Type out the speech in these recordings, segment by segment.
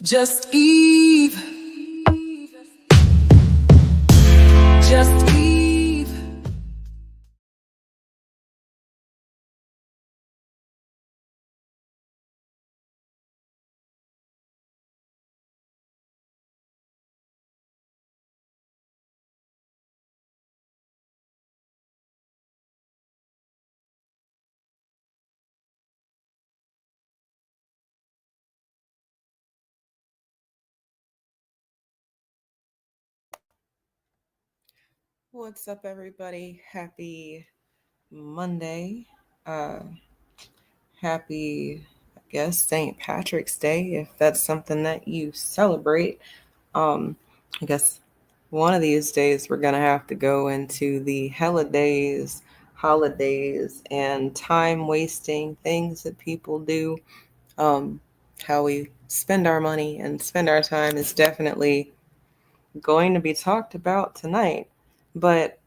Just Eve. Just Eve. What's up, everybody? Happy Monday. Uh, happy, I guess, St. Patrick's Day, if that's something that you celebrate. I guess one of these days we're going to have to go into the holidays, and time wasting things that people do. Um, how we spend our money and spend our time is definitely going to be talked about tonight. But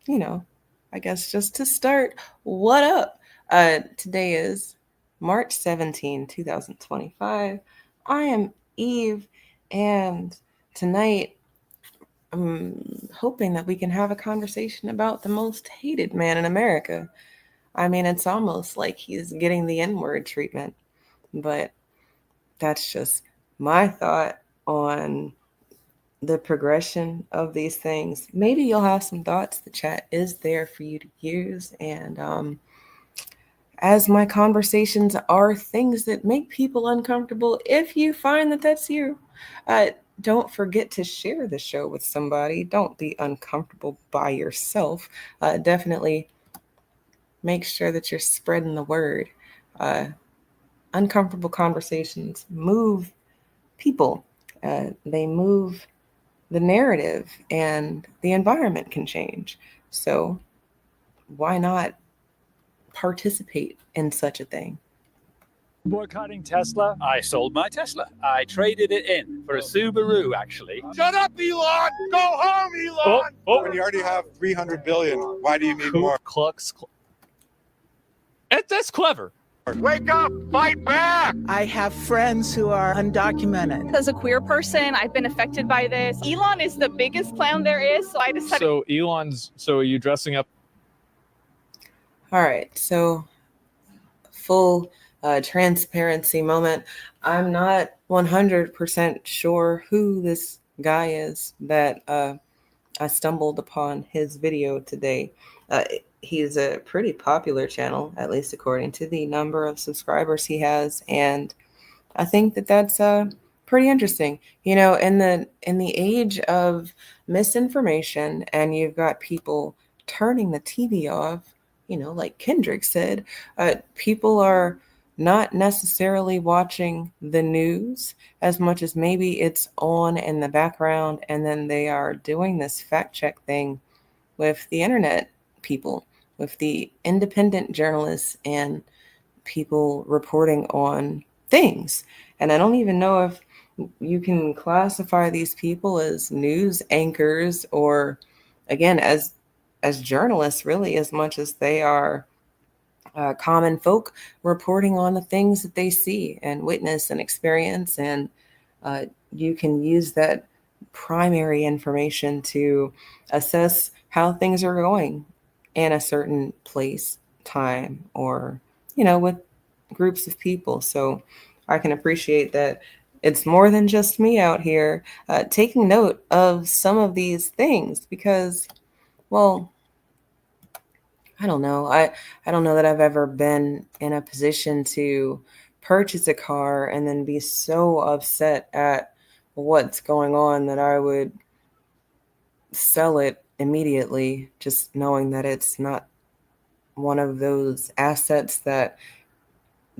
you know, I guess just to start, what up? Today is March 17, 2025. I am Eve, and tonight I'm hoping that we can have a conversation about the most hated man in America. I mean, it's almost like he's getting the N-word treatment, but that's just my thought on the progression of these things. Maybe you'll have some thoughts. The chat is there for you to use. And as my conversations are things that make people uncomfortable, if you find that that's you, don't forget to share the show with somebody. Don't be uncomfortable by yourself. Definitely make sure that you're spreading the word. Uh, Uncomfortable conversations move people, they move the narrative, and the environment can change. So why not participate in such a thing? Boycotting Tesla? I sold my Tesla. I traded it in for a Subaru, actually. Shut up, Elon! Go home, Elon! When you already have 300 billion, why do you need more? That's clever. Wake up! Fight back! I have friends who are undocumented. As a queer person, I've been affected by this. Elon is the biggest clown there is, so I decided. So are you dressing up? All right, so full transparency moment. I'm not 100% sure who this guy is that I stumbled upon his video today. He's a pretty popular channel, at least according to the number of subscribers he has, and I think that that's pretty interesting. You know, in the age of misinformation, and you've got people turning the TV off. You know, like Kendrick said, people are not necessarily watching the news as much as maybe it's on in the background, and then they are doing this fact check thing with the internet people, with the independent journalists and people reporting on things. And I don't even know if you can classify these people as news anchors or, again, as journalists, really, as much as they are common folk reporting on the things that they see and witness and experience. And you can use that primary information to assess how things are going in a certain place, time, or, with groups of people. So I can appreciate that it's more than just me out here taking note of some of these things because, well, I don't know. I don't know that I've ever been in a position to purchase a car and then be so upset at what's going on that I would sell it immediately, just knowing that it's not one of those assets that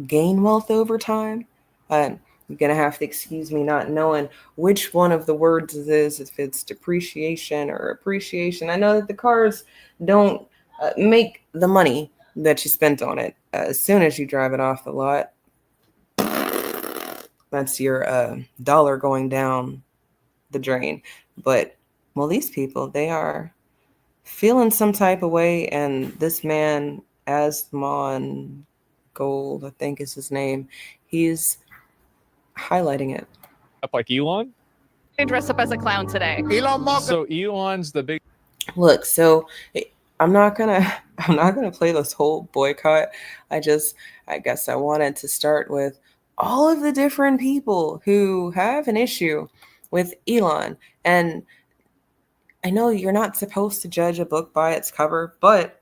gain wealth over time. You're going to have to excuse me not knowing which one of the words it is, if it's depreciation or appreciation. I know that the cars don't make the money that you spent on it as soon as you drive it off the lot. That's your dollar going down the drain. But, well, these people, they are feeling some type of way, and this man, Asmon Gold, I think is his name, he's highlighting it. Up like Elon? I dress up as a clown today. Elon Musk. So Elon's the big Look, so I'm not gonna I'm not gonna play this whole boycott. I guess I wanted to start with all of the different people who have an issue with Elon. And I know you're not supposed to judge a book by its cover, but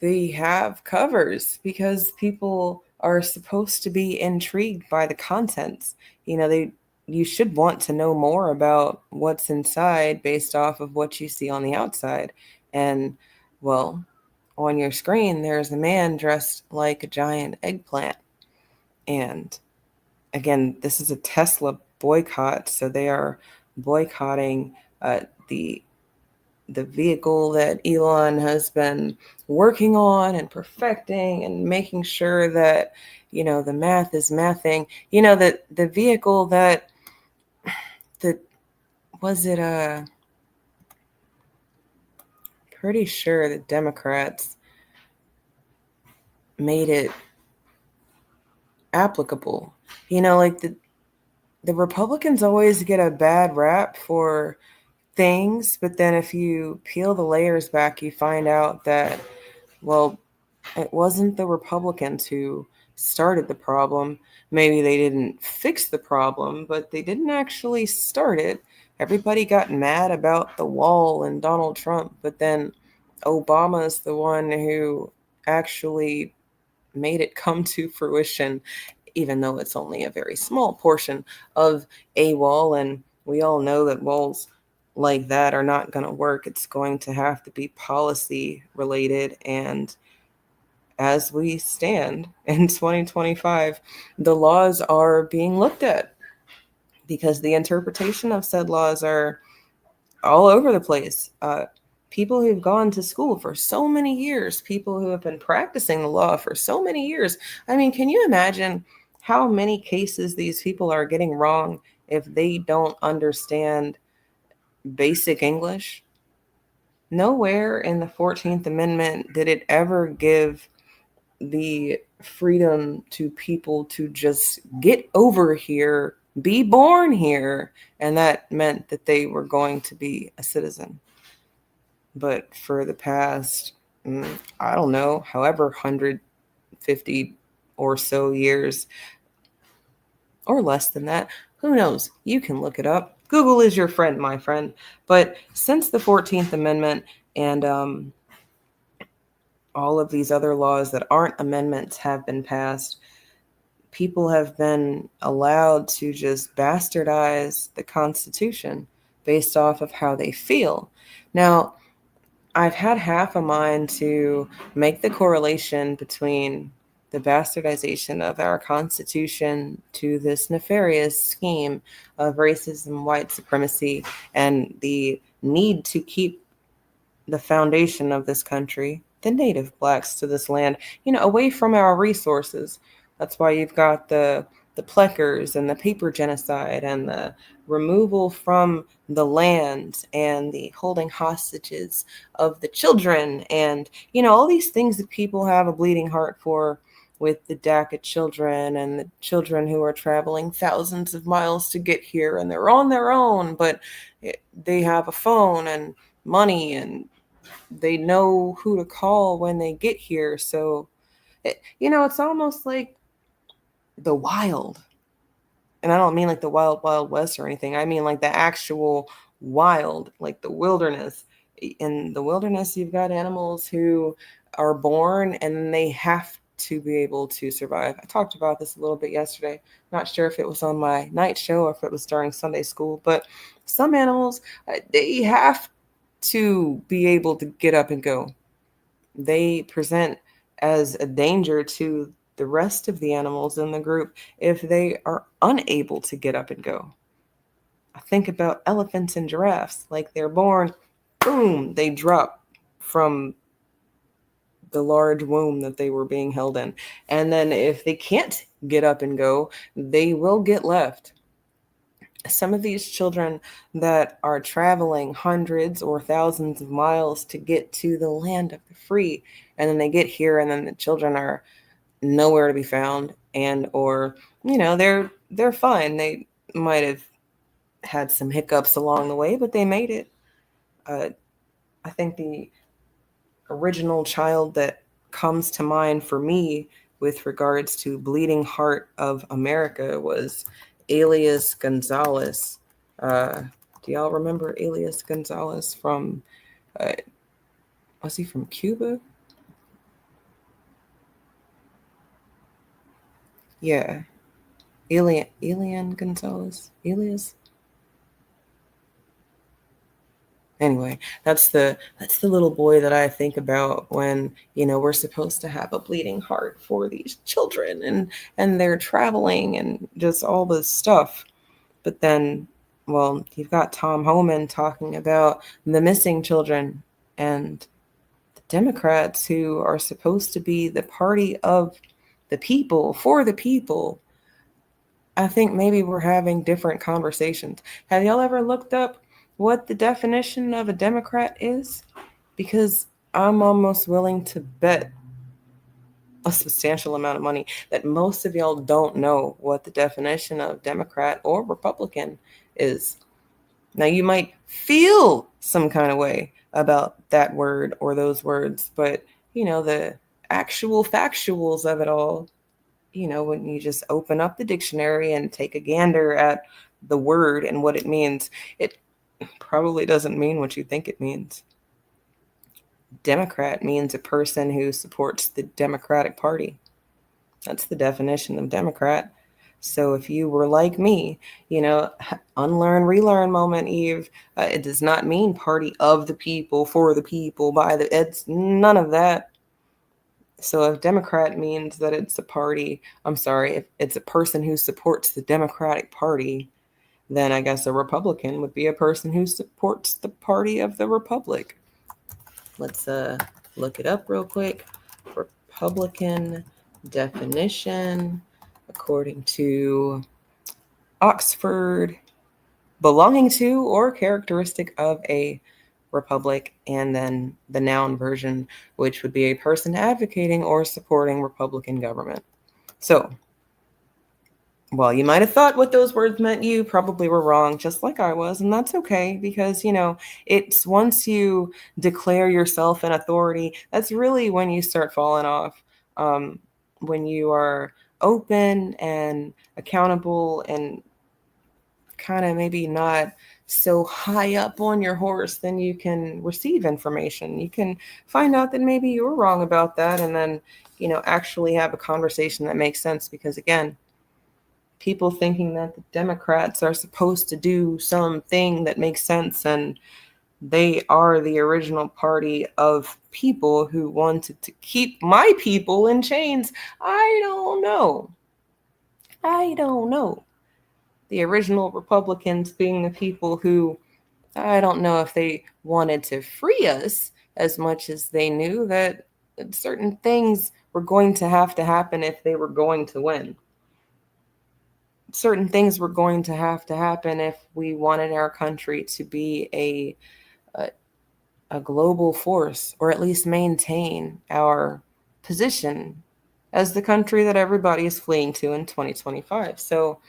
they have covers because people are supposed to be intrigued by the contents. You should want to know more about what's inside based off of what you see on the outside. And well, on your screen there's a man dressed like a giant eggplant. And again, this is a Tesla boycott, so they are boycotting the vehicle that Elon has been working on and perfecting and making sure that, the math is mathing. That the vehicle that pretty sure the Democrats made it applicable. Like the Republicans always get a bad rap for things, but then if you peel the layers back, you find out that, well, it wasn't the Republicans who started the problem. Maybe they didn't fix the problem, but they didn't actually start it. Everybody got mad about the wall and Donald Trump, but then Obama's the one who actually made it come to fruition, even though it's only a very small portion of a wall. And we all know that walls like that are not going to work. It's going to have to be policy related. And as we stand in 2025, the laws are being looked at because the interpretation of said laws are all over the place. People who've gone to school for so many years, people who have been practicing the law for so many years. I mean, can you imagine how many cases these people are getting wrong if they don't understand basic English? Nowhere in the 14th Amendment did it ever give the freedom to people to just get over here, be born here, and that meant that they were going to be a citizen. But for the past, I don't know, however 150 or so years, or less than that, who knows? You can look it up. Google is your friend, my friend. But since the 14th Amendment and all of these other laws that aren't amendments have been passed, people have been allowed to just bastardize the Constitution based off of how they feel. Now, I've had half a mind to make the correlation between the bastardization of our Constitution to this nefarious scheme of racism, white supremacy, and the need to keep the foundation of this country, the native blacks to this land, away from our resources. That's why you've got the Pleckers and the paper genocide and the removal from the land and the holding hostages of the children and, all these things that people have a bleeding heart for, with the DACA children and the children who are traveling thousands of miles to get here and they're on their own, but they have a phone and money and they know who to call when they get here. So, it's almost like the wild. And I don't mean like the wild, wild west or anything. I mean like the actual wild, like the wilderness. In the wilderness, you've got animals who are born and they have to be able to survive. I talked about this a little bit yesterday. Not sure if it was on my night show or if it was during Sunday school, but some animals, they have to be able to get up and go. They present as a danger to the rest of the animals in the group if they are unable to get up and go. I think about elephants and giraffes. Like they're born, boom, they drop from the large womb that they were being held in. And then if they can't get up and go, they will get left. Some of these children that are traveling hundreds or thousands of miles to get to the land of the free, and then they get here and then the children are nowhere to be found, and or they're fine. They might have had some hiccups along the way, but they made it. I think the original child that comes to mind for me with regards to Bleeding Heart of America was Elias Gonzalez. Do y'all remember Elias Gonzalez from, was he from Cuba? Yeah. Elian Gonzalez? Elias? Anyway, that's the little boy that I think about when, we're supposed to have a bleeding heart for these children and they're traveling and just all this stuff. But then, well, you've got Tom Homan talking about the missing children and the Democrats who are supposed to be the party of the people, for the people. I think maybe we're having different conversations. Have y'all ever looked up what the definition of a Democrat is? Because I'm almost willing to bet a substantial amount of money that most of y'all don't know what the definition of Democrat or Republican is. Now, you might feel some kind of way about that word or those words, but, the actual factuals of it all, when you just open up the dictionary and take a gander at the word and what it means, it probably doesn't mean what you think it means. Democrat means a person who supports the Democratic Party. That's the definition of Democrat. So if you were like me, unlearn, relearn moment, Eve, it does not mean party of the people, for the people, it's none of that. So if Democrat means that it's a party, if it's a person who supports the Democratic Party, then I guess a Republican would be a person who supports the party of the Republic. Let's look it up real quick. Republican definition, according to Oxford, belonging to or characteristic of a republic, and then the noun version, which would be a person advocating or supporting Republican government. So, well, you might have thought what those words meant, you probably were wrong, just like I was, and that's okay, because, it's once you declare yourself an authority, that's really when you start falling off. When you are open and accountable and kind of maybe not so high up on your horse, then you can receive information. You can find out that maybe you were wrong about that, and then, actually have a conversation that makes sense. Because again, people thinking that the Democrats are supposed to do something that makes sense, and they are the original party of people who wanted to keep my people in chains. I don't know. The original Republicans being the people who, I don't know if they wanted to free us as much as they knew that certain things were going to have to happen if they were going to win. Certain things were going to have to happen if we wanted our country to be a global force, or at least maintain our position as the country that everybody is fleeing to in 2025. So,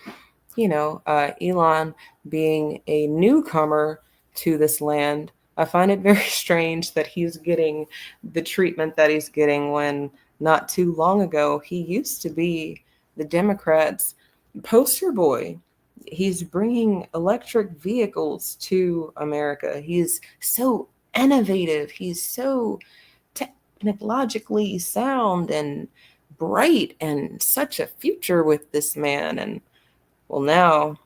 Elon being a newcomer to this land, I find it very strange that he's getting the treatment that he's getting when not too long ago he used to be the Democrats' poster boy. He's bringing electric vehicles to America. He's so innovative. He's so technologically sound and bright, and such a future with this man. And well, now,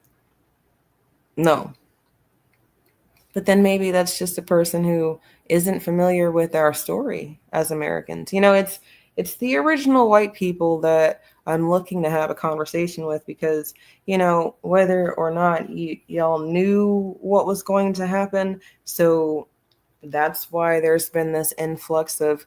no. But then maybe that's just a person who isn't familiar with our story as Americans. It's the original white people that I'm looking to have a conversation with, because, whether or not y'all knew what was going to happen. So that's why there's been this influx of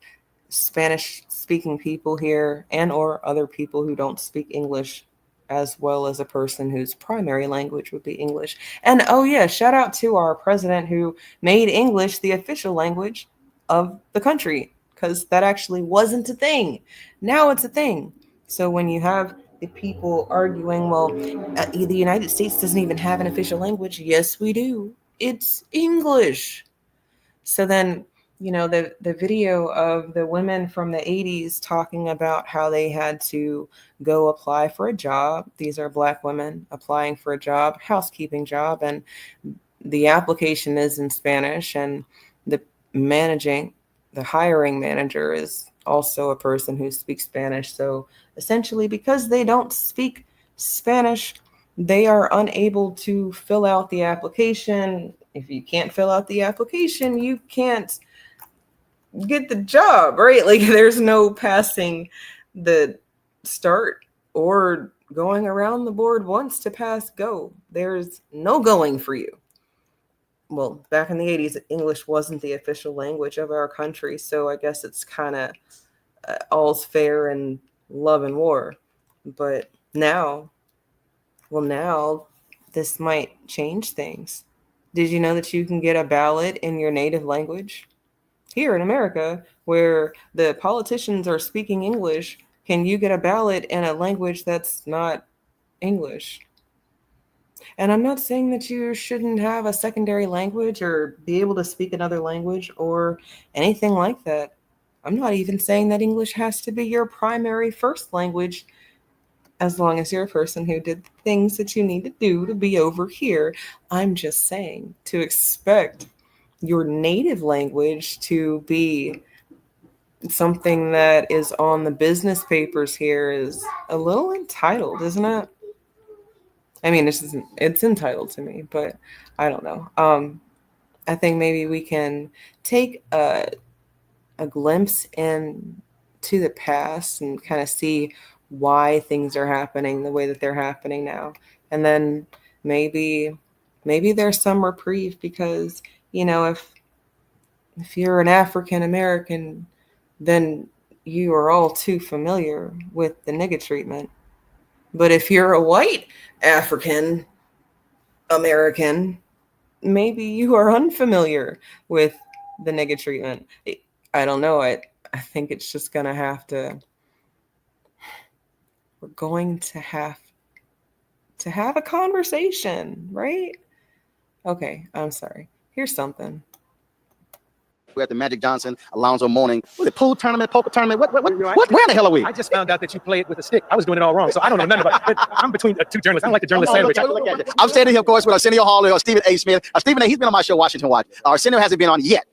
Spanish-speaking people here, and or other people who don't speak English, as well as a person whose primary language would be English. And oh yeah, shout out to our president who made English the official language of the country, because that actually wasn't a thing. Now it's a thing. So when you have the people arguing, well, the United States doesn't even have an official language. Yes, we do. It's English. So then, the video of the women from the 80s talking about how they had to go apply for a job. These are Black women applying for a job, housekeeping job, and the application is in Spanish, and the hiring manager is also a person who speaks Spanish. So essentially, because they don't speak Spanish, they are unable to fill out the application. If you can't fill out the application, you can't get the job, right? Like, there's no passing the start or going around the board once to pass go. There's no going for you. Well, back in the 80s, English wasn't the official language of our country, so I guess it's kind of all's fair in love and war. But now this might change things. Did you know that you can get a ballot in your native language? Here in America, where the politicians are speaking English, can you get a ballot in a language that's not English? And I'm not saying that you shouldn't have a secondary language or be able to speak another language or anything like that. I'm not even saying that English has to be your primary first language, as long as you're a person who did the things that you need to do to be over here. I'm just saying, to expect your native language to be something that is on the business papers here is a little entitled, isn't it? I mean, it's entitled to me, but I don't know. I think maybe we can take a glimpse into the past and kind of see why things are happening the way that they're happening now. And then maybe there's some reprieve, because, if you're an African American, then you are all too familiar with the nigga treatment. But if you're a white African American, maybe you are unfamiliar with the nigga treatment. I don't know. I think it's just going to have to, we're going to have a conversation, right? Okay, I'm sorry. Here's something. We got the Magic Johnson, Alonzo Mourning. Was it pool tournament, poker tournament? What? Where the hell are we? I just found out that you play it with a stick. I was doing it all wrong, so I don't know nothing about it. I'm between two journalists. I don't like the journalist sandwich. I'm standing here, of course, with Arsenio Hall or Stephen A. Smith. Stephen A., he's been on my show, Washington Watch. Arsenio hasn't been on yet.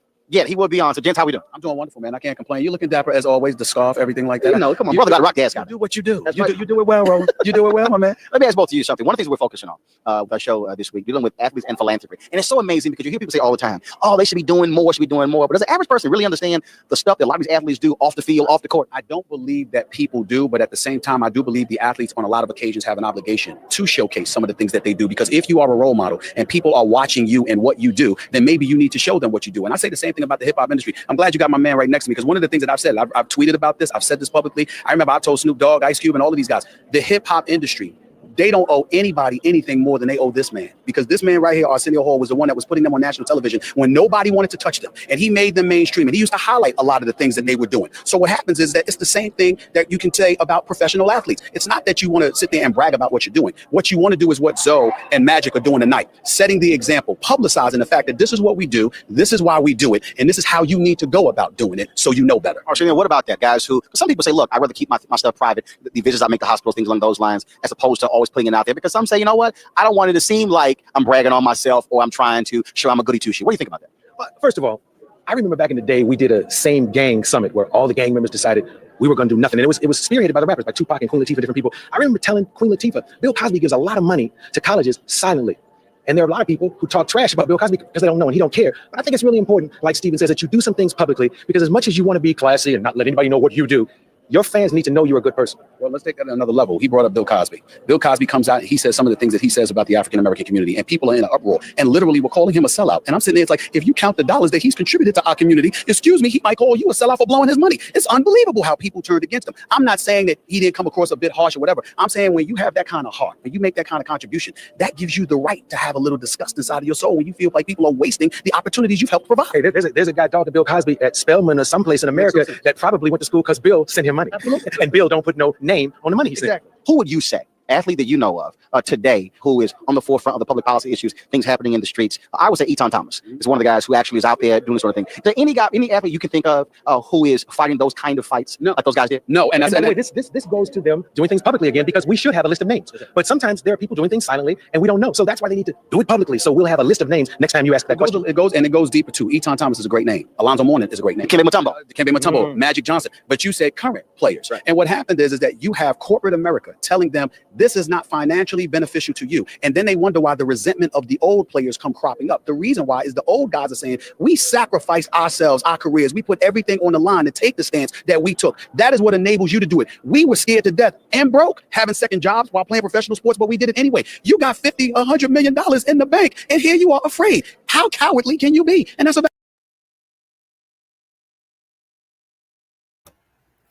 He will be on. So, gents, how we doing? I'm doing wonderful, man. I can't complain. You're looking dapper as always. The scarf, everything like that. Come on, brother. Got to rock the ass. You do what you do. You do it well, Roland. You do it well, my man. Let me ask both of you something. One of the things we're focusing on with our show this week, dealing with athletes and philanthropy. And it's so amazing because you hear people say all the time, oh, they should be doing more, But does the average person really understand the stuff that a lot of these athletes do off the field, off the court? I don't believe that people do, but at the same time, I do believe the athletes on a lot of occasions have an obligation to showcase some of the things that they do. Because if you are a role model and people are watching you and what you do, then maybe you need to show them what you do. And I say the same thing about the hip hop industry. I'm glad you got my man right next to me, because one of the things that I've said, I've tweeted about this, I've said this publicly. I remember I told Snoop Dogg, Ice Cube, and all of these guys, the hip hop industry, they don't owe anybody anything more than they owe this man. Because this man right here, Arsenio Hall, was the one that was putting them on national television when nobody wanted to touch them. And he made them mainstream. And he used to highlight a lot of the things that they were doing. So what happens is that it's the same thing that you can say about professional athletes. It's not that you want to sit there and brag about what you're doing. What you want to do is what Zoe and Magic are doing tonight. Setting the example, publicizing the fact that this is what we do, this is why we do it, and this is how you need to go about doing it so you know better. Arsenio, what about that, guys? Some people say, look, I'd rather keep my stuff private, the visits I make to hospitals, things along those lines, as opposed to always putting it out there. Because some say, you know what, I don't want it to seem like I'm bragging on myself or I'm trying to show I'm a goody two-shoe. What do you think about that? Well, first of all, I remember back in the day, we did a same gang summit where all the gang members decided we were going to do nothing. And it was spearheaded by the rappers, by Tupac and Queen Latifah, different people. I remember telling Queen Latifah, Bill Cosby gives a lot of money to colleges silently. And there are a lot of people who talk trash about Bill Cosby because they don't know and he don't care. But I think it's really important, like Steven says, that you do some things publicly, because as much as you want to be classy and not let anybody know what you do, your fans need to know you're a good person. Well, let's take that to another level. He brought up Bill Cosby. Bill Cosby comes out and he says some of the things that he says about the African-American community, and people are in an uproar and literally were calling him a sellout. And I'm sitting there, it's like, if you count the dollars that he's contributed to our community, excuse me, he might call you a sellout for blowing his money. It's unbelievable how people turned against him. I'm not saying that he didn't come across a bit harsh or whatever. I'm saying when you have that kind of heart, when you make that kind of contribution, that gives you the right to have a little disgust inside of your soul when you feel like people are wasting the opportunities you've helped provide. Hey, there's a guy talking to Bill Cosby at Spelman or someplace in America that probably went to school because Bill sent him money. money. And Bill don't put no name on the money he said. Exactly. Who would you say, athlete that you know of today, who is on the forefront of the public policy issues, things happening in the streets? I would say Eton Thomas is one of the guys who actually is out there doing this sort of thing. Is there any guy, any athlete you can think of who is fighting those kind of fights like those guys did? No, and by the way, this goes to them doing things publicly again, because we should have a list of names. But sometimes there are people doing things silently and we don't know. So that's why they need to do it publicly. So we'll have a list of names next time you ask that question. It goes deeper too. Eton Thomas is a great name. Alonzo Mourning is a great name. Kembe Mutombo, Magic Johnson. But you said current players. Right. And what happened is that you have corporate America telling them this is not financially beneficial to you. And then they wonder why the resentment of the old players come cropping up. The reason why is the old guys are saying, we sacrificed ourselves, our careers. We put everything on the line to take the stance that we took. That is what enables you to do it. We were scared to death and broke having second jobs while playing professional sports, but we did it anyway. You got $50, $100 million in the bank, and here you are afraid. How cowardly can you be? And that's a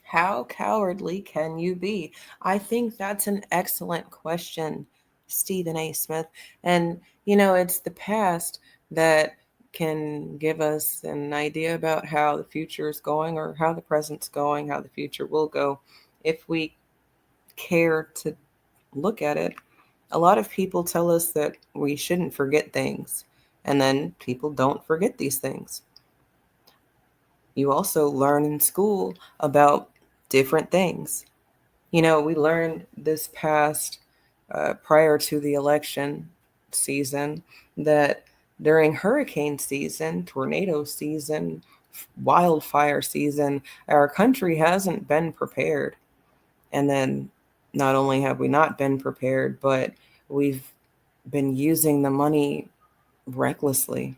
How cowardly can you be? I think that's an excellent question, Stephen A. Smith. And, you know, it's the past that can give us an idea about how the future is going, or how the present's going, how the future will go, if we care to look at it. A lot of people tell us that we shouldn't forget things, and then people don't forget these things. You also learn in school about different things. You know, we learned this past, prior to the election season, that during hurricane season, tornado season, wildfire season, our country hasn't been prepared. And then not only have we not been prepared, but we've been using the money recklessly.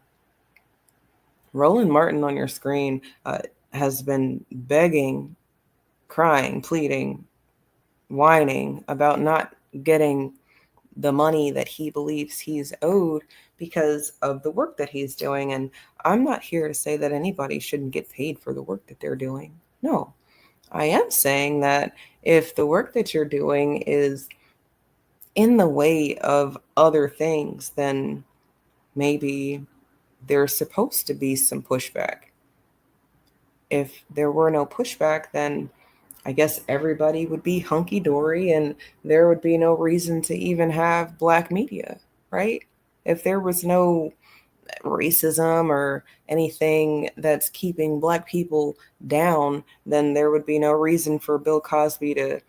Roland Martin on your screen has been begging, crying, pleading, whining about not getting the money that he believes he's owed because of the work that he's doing. And I'm not here to say that anybody shouldn't get paid for the work that they're doing. No, I am saying that if the work that you're doing is in the way of other things, then maybe there's supposed to be some pushback. If there were no pushback, then I guess everybody would be hunky-dory and there would be no reason to even have Black media, right? If there was no racism or anything that's keeping Black people down, then there would be no reason for Bill Cosby to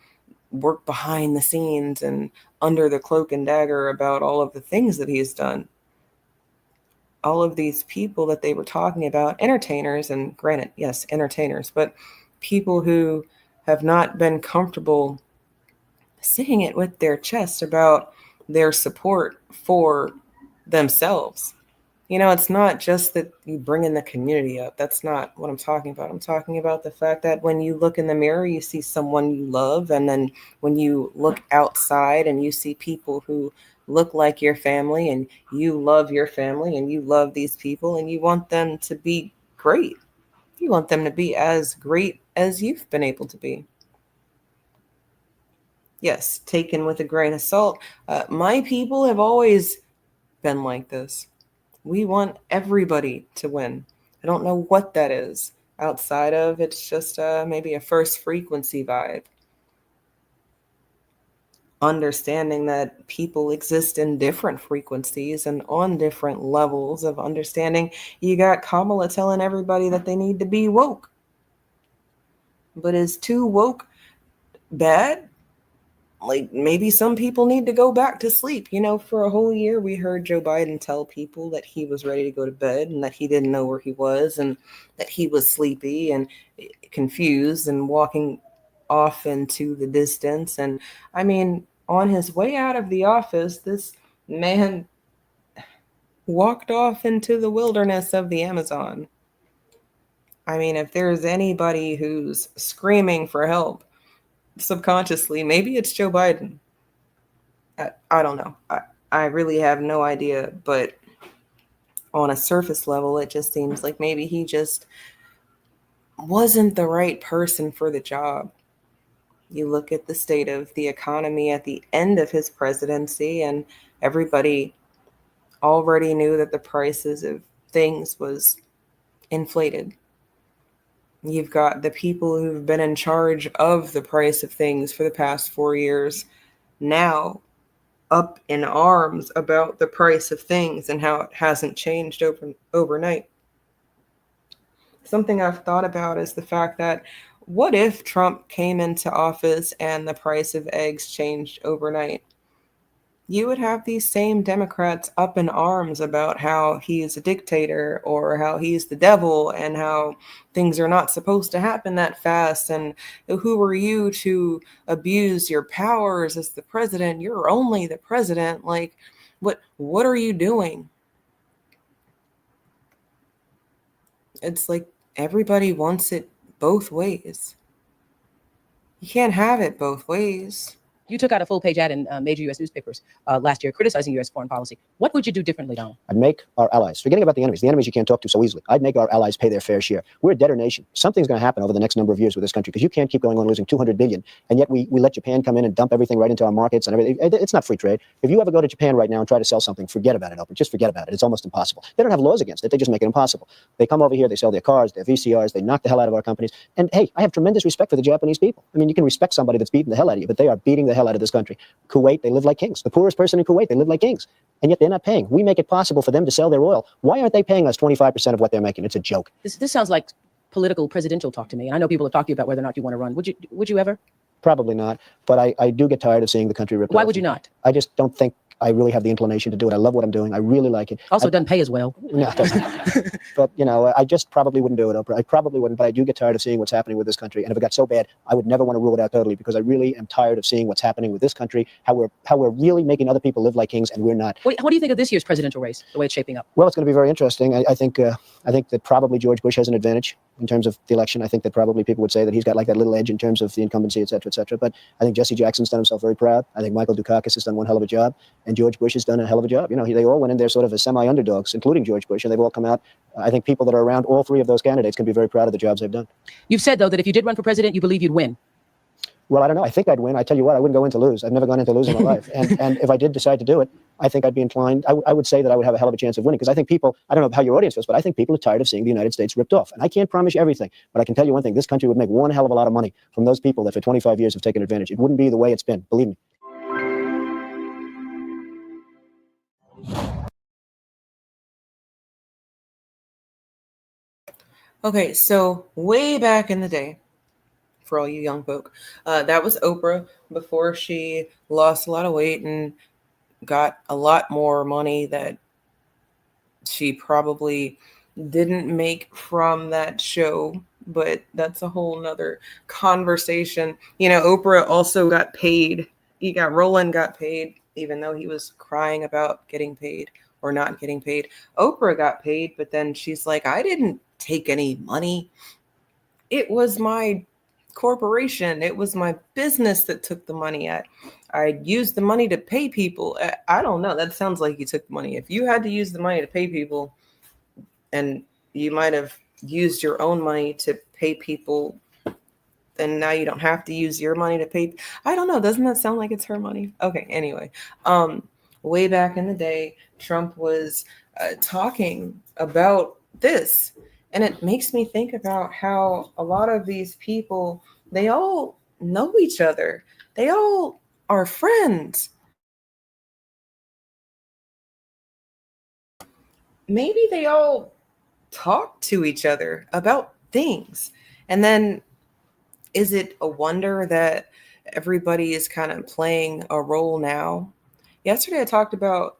work behind the scenes and under the cloak and dagger about all of the things that he's done. All of these people that they were talking about, entertainers, and granted, yes, entertainers, but people who have not been comfortable saying it with their chest about their support for themselves. You know, it's not just that you bring in the community up. That's not what I'm talking about. I'm talking about the fact that when you look in the mirror, you see someone you love. And then when you look outside and you see people who look like your family, and you love your family, and you love these people, and you want them to be great. You want them to be as great as you've been able to be. Yes, taken with a grain of salt. My people have always been like this. We want everybody to win. I don't know what that is outside of, it's just maybe a first frequency vibe. Understanding that people exist in different frequencies and on different levels of understanding. You got Kamala telling everybody that they need to be woke. But is too woke bad? Like, maybe some people need to go back to sleep. You know, for a whole year, we heard Joe Biden tell people that he was ready to go to bed and that he didn't know where he was and that he was sleepy and confused and walking off into the distance. And I mean, on his way out of the office, this man walked off into the wilderness of the Amazon. I mean, if there's anybody who's screaming for help subconsciously, maybe it's Joe Biden. I don't know. I really have no idea. But on a surface level, it just seems like maybe he just wasn't the right person for the job. You look at the state of the economy at the end of his presidency, and everybody already knew that the prices of things was inflated. You've got the people who've been in charge of the price of things for the past 4 years now up in arms about the price of things and how it hasn't changed overnight. Something I've thought about is the fact that what if Trump came into office and the price of eggs changed overnight? You would have these same Democrats up in arms about how he's a dictator or how he's the devil and how things are not supposed to happen that fast. And who are you to abuse your powers as the president? You're only the president. Like, what are you doing? It's like everybody wants it both ways. You can't have it both ways. You took out a full-page ad in major U.S. newspapers last year criticizing U.S. foreign policy. What would you do differently, Donald? I'd make our allies, forgetting about the enemies you can't talk to so easily. I'd make our allies pay their fair share. We're a debtor nation. Something's going to happen over the next number of years with this country because you can't keep going on losing $200 billion, and yet we let Japan come in and dump everything right into our markets and everything. It's not free trade. If you ever go to Japan right now and try to sell something, forget about it, Oprah. Just forget about it. It's almost impossible. They don't have laws against it. They just make it impossible. They come over here, they sell their cars, their VCRs, they knock the hell out of our companies. And hey, I have tremendous respect for the Japanese people. I mean, you can respect somebody that's beating the hell out of you, but they are beating the hell out of this country. Kuwait, they live like kings. The poorest person in Kuwait, they live like kings. And yet they're not paying. We make it possible for them to sell their oil. Why aren't they paying us 25% of what they're making? It's a joke. This sounds like political presidential talk to me. And I know people have talked to you about whether or not you want to run. Would you ever? Probably not. But I do get tired of seeing the country ripped off. Why would you not? I just don't think I really have the inclination to do it. I love what I'm doing. I really like it. Also, it doesn't pay as well. No, it doesn't. But, you know, I just probably wouldn't do it, Oprah. I probably wouldn't, but I do get tired of seeing what's happening with this country. And if it got so bad, I would never want to rule it out totally because I really am tired of seeing what's happening with this country, how we're really making other people live like kings and we're not. What do you think of this year's presidential race, the way it's shaping up? Well, it's going to be very interesting. I think that probably George Bush has an advantage in terms of the election. I think that probably people would say that he's got like that little edge in terms of the incumbency, et cetera, et cetera. But I think Jesse Jackson's done himself very proud. I think Michael Dukakis has done one hell of a job. And George Bush has done a hell of a job. You know, they all went in there sort of as semi-underdogs, including George Bush, and they've all come out. I think people that are around all three of those candidates can be very proud of the jobs they've done. You've said, though, that if you did run for president, you believe you'd win. Well, I don't know. I think I'd win. I tell you what, I wouldn't go in to lose. I've never gone in to lose in my life. And if I did decide to do it, I think I'd be inclined. I would say that I would have a hell of a chance of winning because I think people, I don't know how your audience feels, but I think people are tired of seeing the United States ripped off. And I can't promise you everything, but I can tell you one thing. This country would make one hell of a lot of money from those people that for 25 years have taken advantage. It wouldn't be the way it's been. Believe me. Okay, so way back in the day, for all you young folk, that was Oprah before she lost a lot of weight and got a lot more money that she probably didn't make from that show, but that's a whole nother conversation. You know, Oprah also got paid. Roland got paid, even though he was crying about getting paid or not getting paid. Oprah got paid, but then she's like, I didn't take any money. It was my corporation. It was my business that took the money. I used the money to pay people. I don't know. That sounds like you took the money. If you had to use the money to pay people and you might have used your own money to pay people, then now you don't have to use your money to pay. I don't know. Doesn't that sound like it's her money? Okay. Anyway, way back in the day, Trump was talking about this. And it makes me think about how a lot of these people, they all know each other. They all are friends. Maybe they all talk to each other about things. And then is it a wonder that everybody is kind of playing a role now? Yesterday, I talked about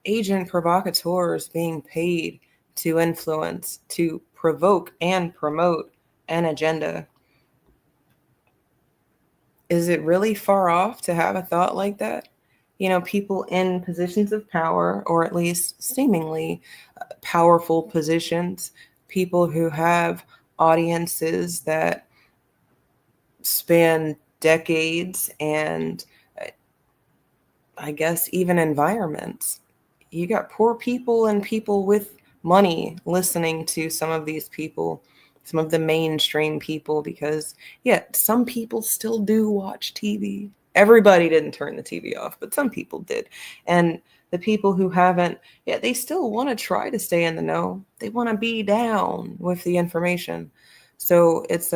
agent provocateurs being paid to influence, to provoke and promote an agenda. Is it really far off to have a thought like that? You know, people in positions of power, or at least seemingly powerful positions, people who have audiences that span decades and I guess even environments. You got poor people and people with money listening to some of these people, some of the mainstream people, because some people still do watch TV. Everybody didn't turn the TV off, but some people did. And the people who haven't, they still want to try to stay in the know. They want to be down with the information. So it's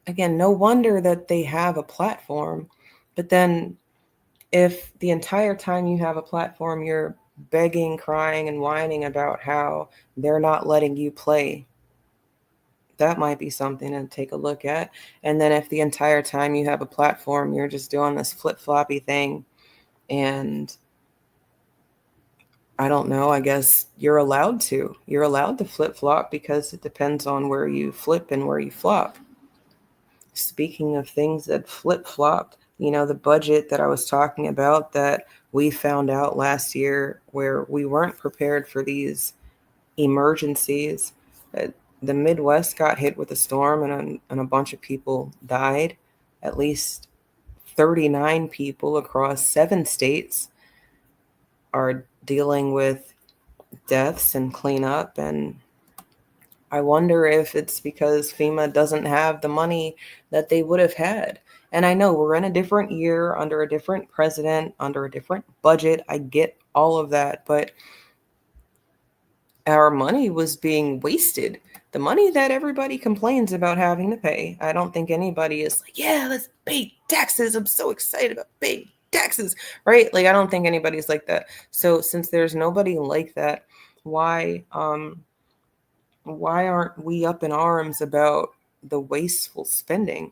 again, no wonder that they have a platform. But then if the entire time you have a platform, you're begging, crying, and whining about how they're not letting you play, that might be something to take a look at. And then if the entire time you have a platform, you're just doing this flip-floppy thing, and I don't know, I guess you're allowed to. You're allowed to flip-flop because it depends on where you flip and where you flop. Speaking of things that flip-flopped, the budget that I was talking about that we found out last year where we weren't prepared for these emergencies. The Midwest got hit with a storm and a bunch of people died. At least 39 people across 7 states are dealing with deaths and cleanup. And I wonder if it's because FEMA doesn't have the money that they would have had. And I know we're in a different year, under a different president, under a different budget. I get all of that, but our money was being wasted. The money that everybody complains about having to pay. I don't think anybody is like, yeah, let's pay taxes. I'm so excited about paying taxes, right? Like, I don't think anybody's like that. So since there's nobody like that, why aren't we up in arms about the wasteful spending?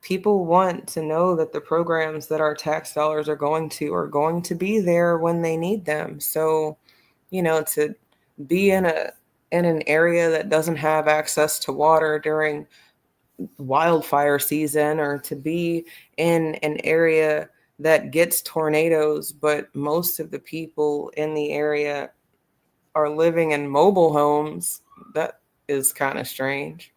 People want to know that the programs that our tax dollars are going to be there when they need them. So, to be in an area that doesn't have access to water during wildfire season, or to be in an area that gets tornadoes, but most of the people in the area are living in mobile homes, that is kind of strange.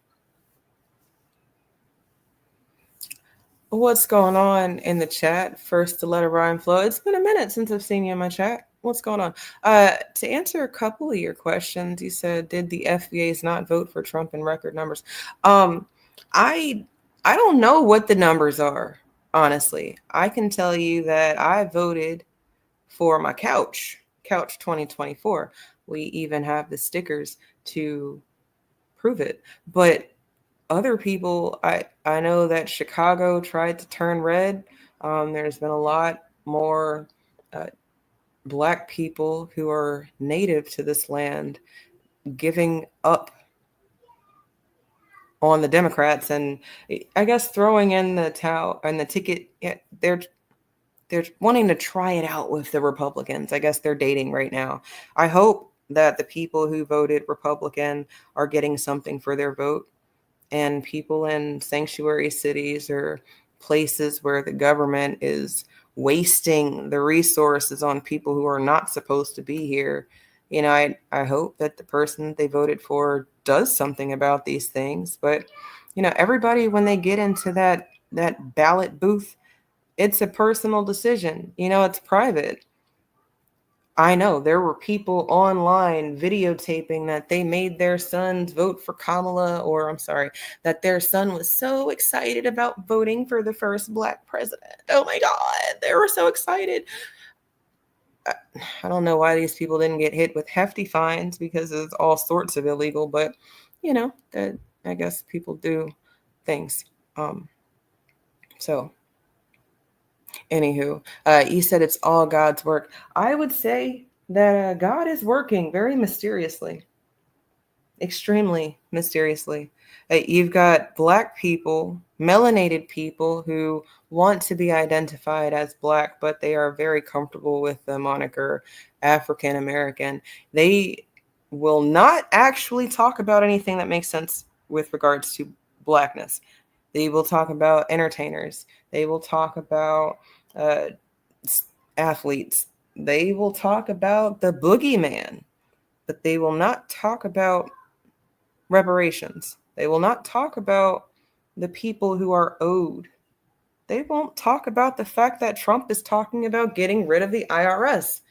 What's going on in the chat? First, to let it rhyme flow. It's been a minute since I've seen you in my chat. What's going on? To answer a couple of your questions, you said, did the FBAs not vote for Trump in record numbers? I don't know what the numbers are, honestly. I can tell you that I voted for my couch 2024. We even have the stickers to prove it. But other people, I know that Chicago tried to turn red. There's been a lot more Black people who are native to this land giving up on the Democrats, and I guess throwing in the towel and the ticket. They're wanting to try it out with the Republicans. I guess they're dating right now. I hope that the people who voted Republican are getting something for their vote, and people in sanctuary cities or places where the government is wasting the resources on people who are not supposed to be here. I hope that the person they voted for does something about these things. But, everybody, when they get into that ballot booth, it's a personal decision. It's private. I know there were people online videotaping that they made their sons vote for Kamala, or I'm sorry, that their son was so excited about voting for the first Black president. Oh my God, they were so excited. I don't know why these people didn't get hit with hefty fines, because it's all sorts of illegal, but that I guess people do things. So anywho, you said it's all God's work. I would say that God is working very mysteriously, extremely mysteriously. You've got Black people, melanated people who want to be identified as Black, but they are very comfortable with the moniker African American. They will not actually talk about anything that makes sense with regards to Blackness. They will talk about entertainers. They will talk about athletes. They will talk about the boogeyman, but they will not talk about reparations. They will not talk about the people who are owed. They won't talk about the fact that Trump is talking about getting rid of the IRS.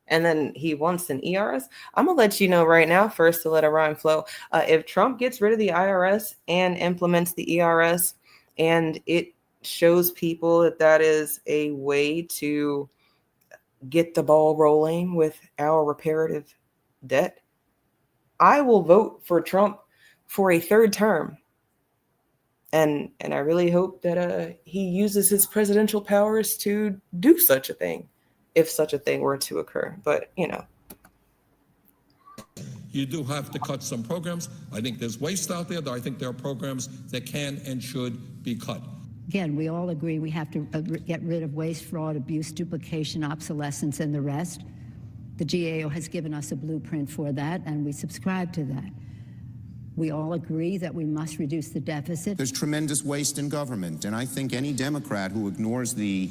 And then he wants an ERS. I'm going to let you know right now, first, to let a rhyme flow. If Trump gets rid of the IRS and implements the ERS, and it shows people that is a way to get the ball rolling with our reparative debt, I will vote for Trump for a third term. And I really hope that he uses his presidential powers to do such a thing, if such a thing were to occur. But, you know. You do have to cut some programs. I think there's waste out there. I think there are programs that can and should be cut. Again, we all agree we have to get rid of waste, fraud, abuse, duplication, obsolescence, and the rest. The GAO has given us a blueprint for that, and we subscribe to that. We all agree that we must reduce the deficit. There's tremendous waste in government, and I think any Democrat who ignores the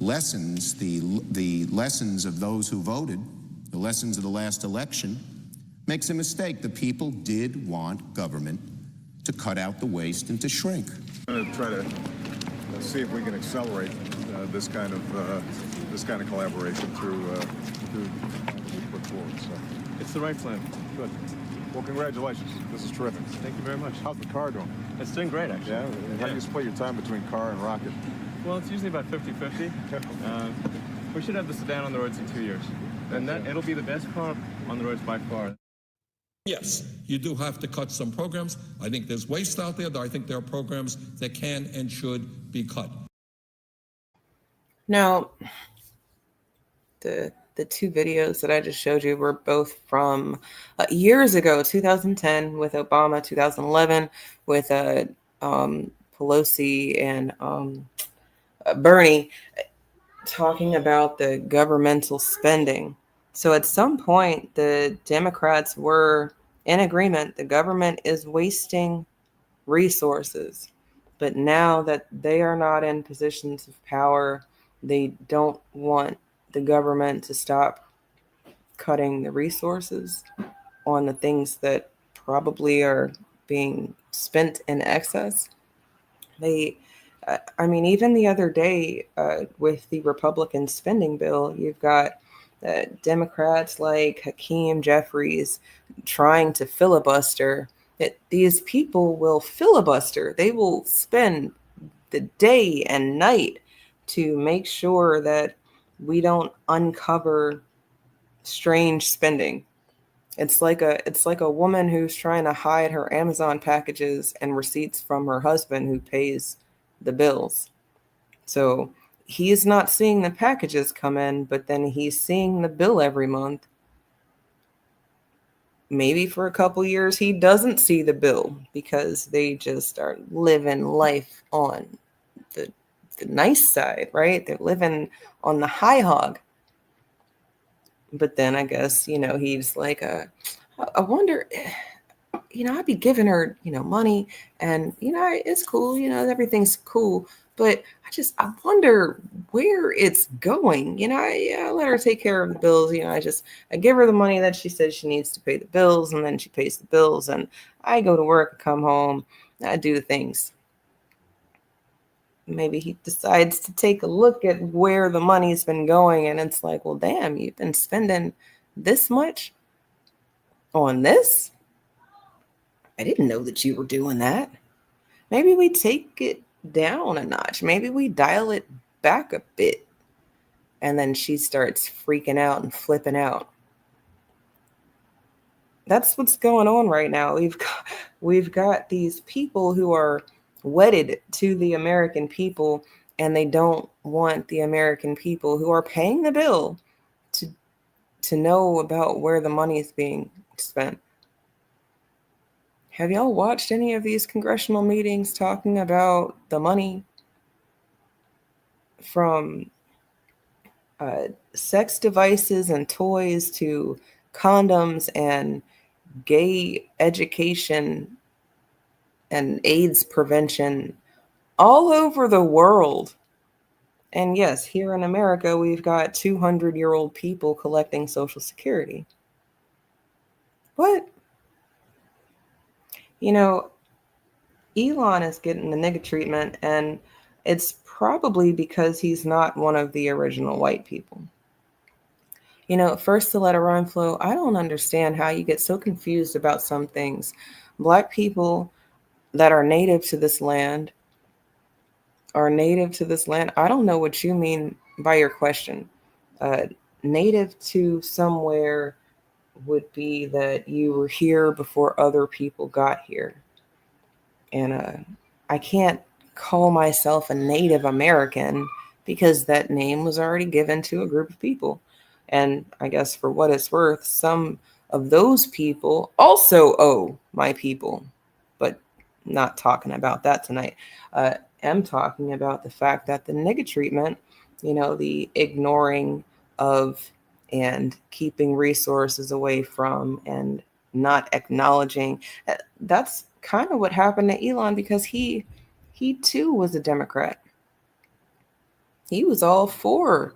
lessons, the lessons of those who voted, the lessons of the last election, makes a mistake. The people did want government to cut out the waste and to shrink. I'm going to try to see if we can accelerate this kind of collaboration through what we put forward. So it's the right plan. Good. Well, congratulations. This is terrific. Thank you very much. How's the car doing? It's doing great, actually. Yeah? And how do you split your time between car and rocket? Well, it's usually about 50-50. We should have the sedan on the roads in 2 years. And it'll be the best car on the roads by far. Yes, you do have to cut some programs. I think there's waste out there. I think there are programs that can and should be cut. Now, the two videos that I just showed you were both from years ago, 2010 with Obama, 2011 with Pelosi and Bernie, talking about the governmental spending. So at some point, the Democrats were in agreement. The government is wasting resources. But now that they are not in positions of power, they don't want the government to stop cutting the resources on the things that probably are being spent in excess. Even the other day with the Republican spending bill, you've got Democrats like Hakeem Jeffries trying to filibuster. These people will filibuster. They will spend the day and night to make sure that we don't uncover strange spending. It's like a woman who's trying to hide her Amazon packages and receipts from her husband who pays the bills. So he's not seeing the packages come in, but then he's seeing the bill every month. Maybe for a couple years he doesn't see the bill because they just are living life on the nice side, right? They're living on the high hog. But then I guess, he's like, I wonder, I'd be giving her, money and, it's cool, everything's cool. But I wonder where it's going. I let her take care of the bills. I give her the money that she says she needs to pay the bills, and then she pays the bills. And I go to work, come home, I do the things. Maybe he decides to take a look at where the money's been going. And it's like, well, damn, you've been spending this much on this? I didn't know that you were doing that. Maybe we take it down a notch. Maybe we dial it back a bit. And then she starts freaking out and flipping out. That's what's going on right now. We've got these people who are wedded to the American people, and they don't want the American people who are paying the bill to know about where the money is being spent. Have y'all watched any of these congressional meetings talking about the money from sex devices and toys to condoms and gay education and AIDS prevention all over the world? And yes, here in America, we've got 200-year-old people collecting Social Security. What? Elon is getting the nigga treatment, and it's probably because he's not one of the original white people. First to let a rhyme flow, I don't understand how you get so confused about some things. Black people that are native to this land are native to this land. I don't know what you mean by your question. Native to somewhere would be that you were here before other people got here. And I can't call myself a Native American because that name was already given to a group of people. And I guess for what it's worth, some of those people also owe my people, but not talking about that tonight. Am talking about the fact that the nigga treatment, the ignoring of and keeping resources away from and not acknowledging, that's kind of what happened to Elon, because he too was a Democrat. He was all for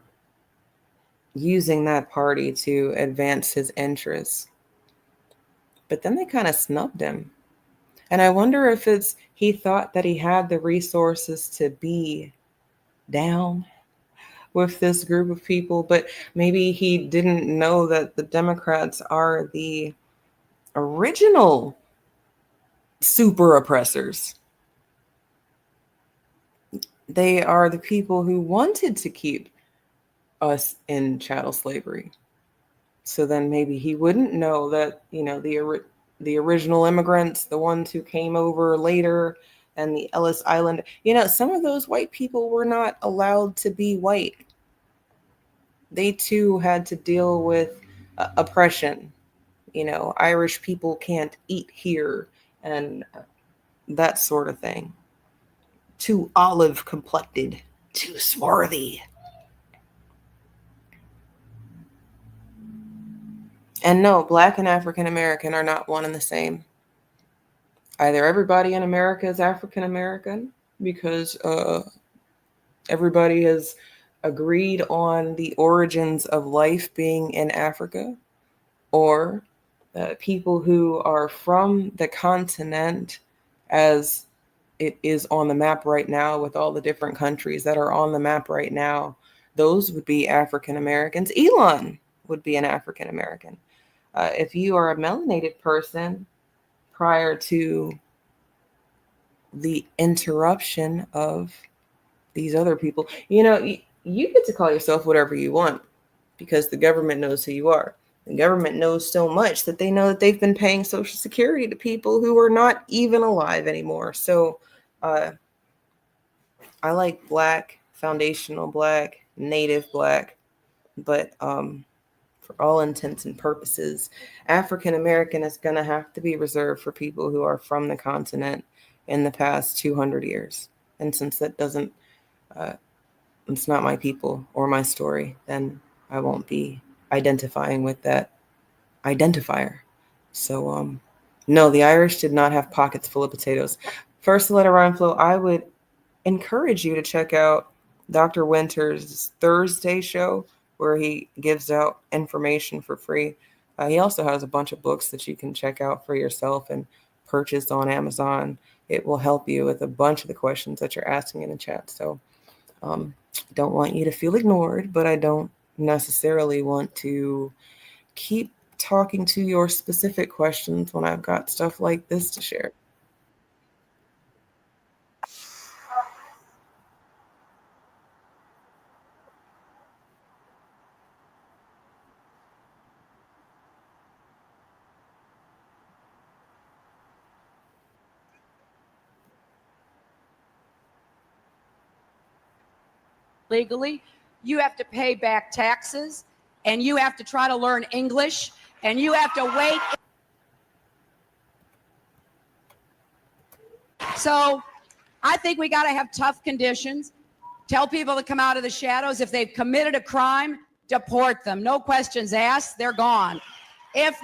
using that party to advance his interests. But then they kind of snubbed him. And I wonder if he thought that he had the resources to be down with this group of people, but maybe he didn't know that the Democrats are the original super oppressors. They are the people who wanted to keep us in chattel slavery. So then maybe he wouldn't know that, the original immigrants, the ones who came over later, and the Ellis Island, some of those white people were not allowed to be white. They too had to deal with oppression. Irish people can't eat here and that sort of thing. Too olive complected, too swarthy. And no, Black and African American are not one and the same. Either everybody in America is African American because everybody has agreed on the origins of life being in Africa, or people who are from the continent as it is on the map right now, with all the different countries that are on the map right now. Those would be African Americans. Elon would be an African American. If you are a melanated person prior to the interruption of these other people, you get to call yourself whatever you want because the government knows who you are. The government knows so much that they know that they've been paying Social Security to people who are not even alive anymore. So I like Black, foundational Black, native Black, but for all intents and purposes, African American is going to have to be reserved for people who are from the continent in the past 200 years. And since that doesn't, it's not my people or my story, then I won't be identifying with that identifier. So, no, the Irish did not have pockets full of potatoes. First, to let it rhyme flow, I would encourage you to check out Dr. Winter's Thursday show, where he gives out information for free. He also has a bunch of books that you can check out for yourself and purchase on Amazon. It will help you with a bunch of the questions that you're asking in the chat. So don't want you to feel ignored, but I don't necessarily want to keep talking to your specific questions when I've got stuff like this to share. Legally, you have to pay back taxes, and you have to try to learn English, and you have to wait. So I think we got to have tough conditions. Tell people to come out of the shadows. If they've committed a crime, deport them. No questions asked. They're gone. If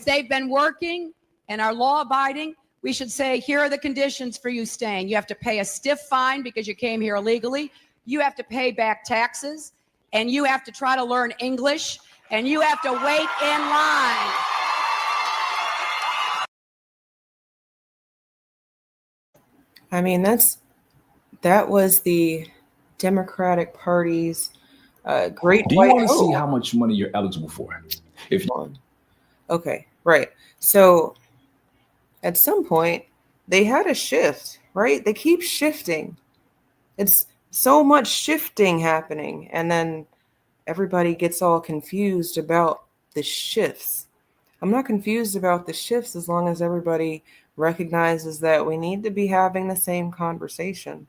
they've been working and are law-abiding, we should say, here are the conditions for you staying. You have to pay a stiff fine because you came here illegally. You have to pay back taxes, and you have to try to learn English, and you have to wait in line. I mean, that was the Democratic Party's great. Do you want to see how much money you're eligible for? If Okay, right. So at some point, they had a shift, right? They keep shifting. It's so much shifting happening. And then everybody gets all confused about the shifts. I'm not confused about the shifts as long as everybody recognizes that we need to be having the same conversation.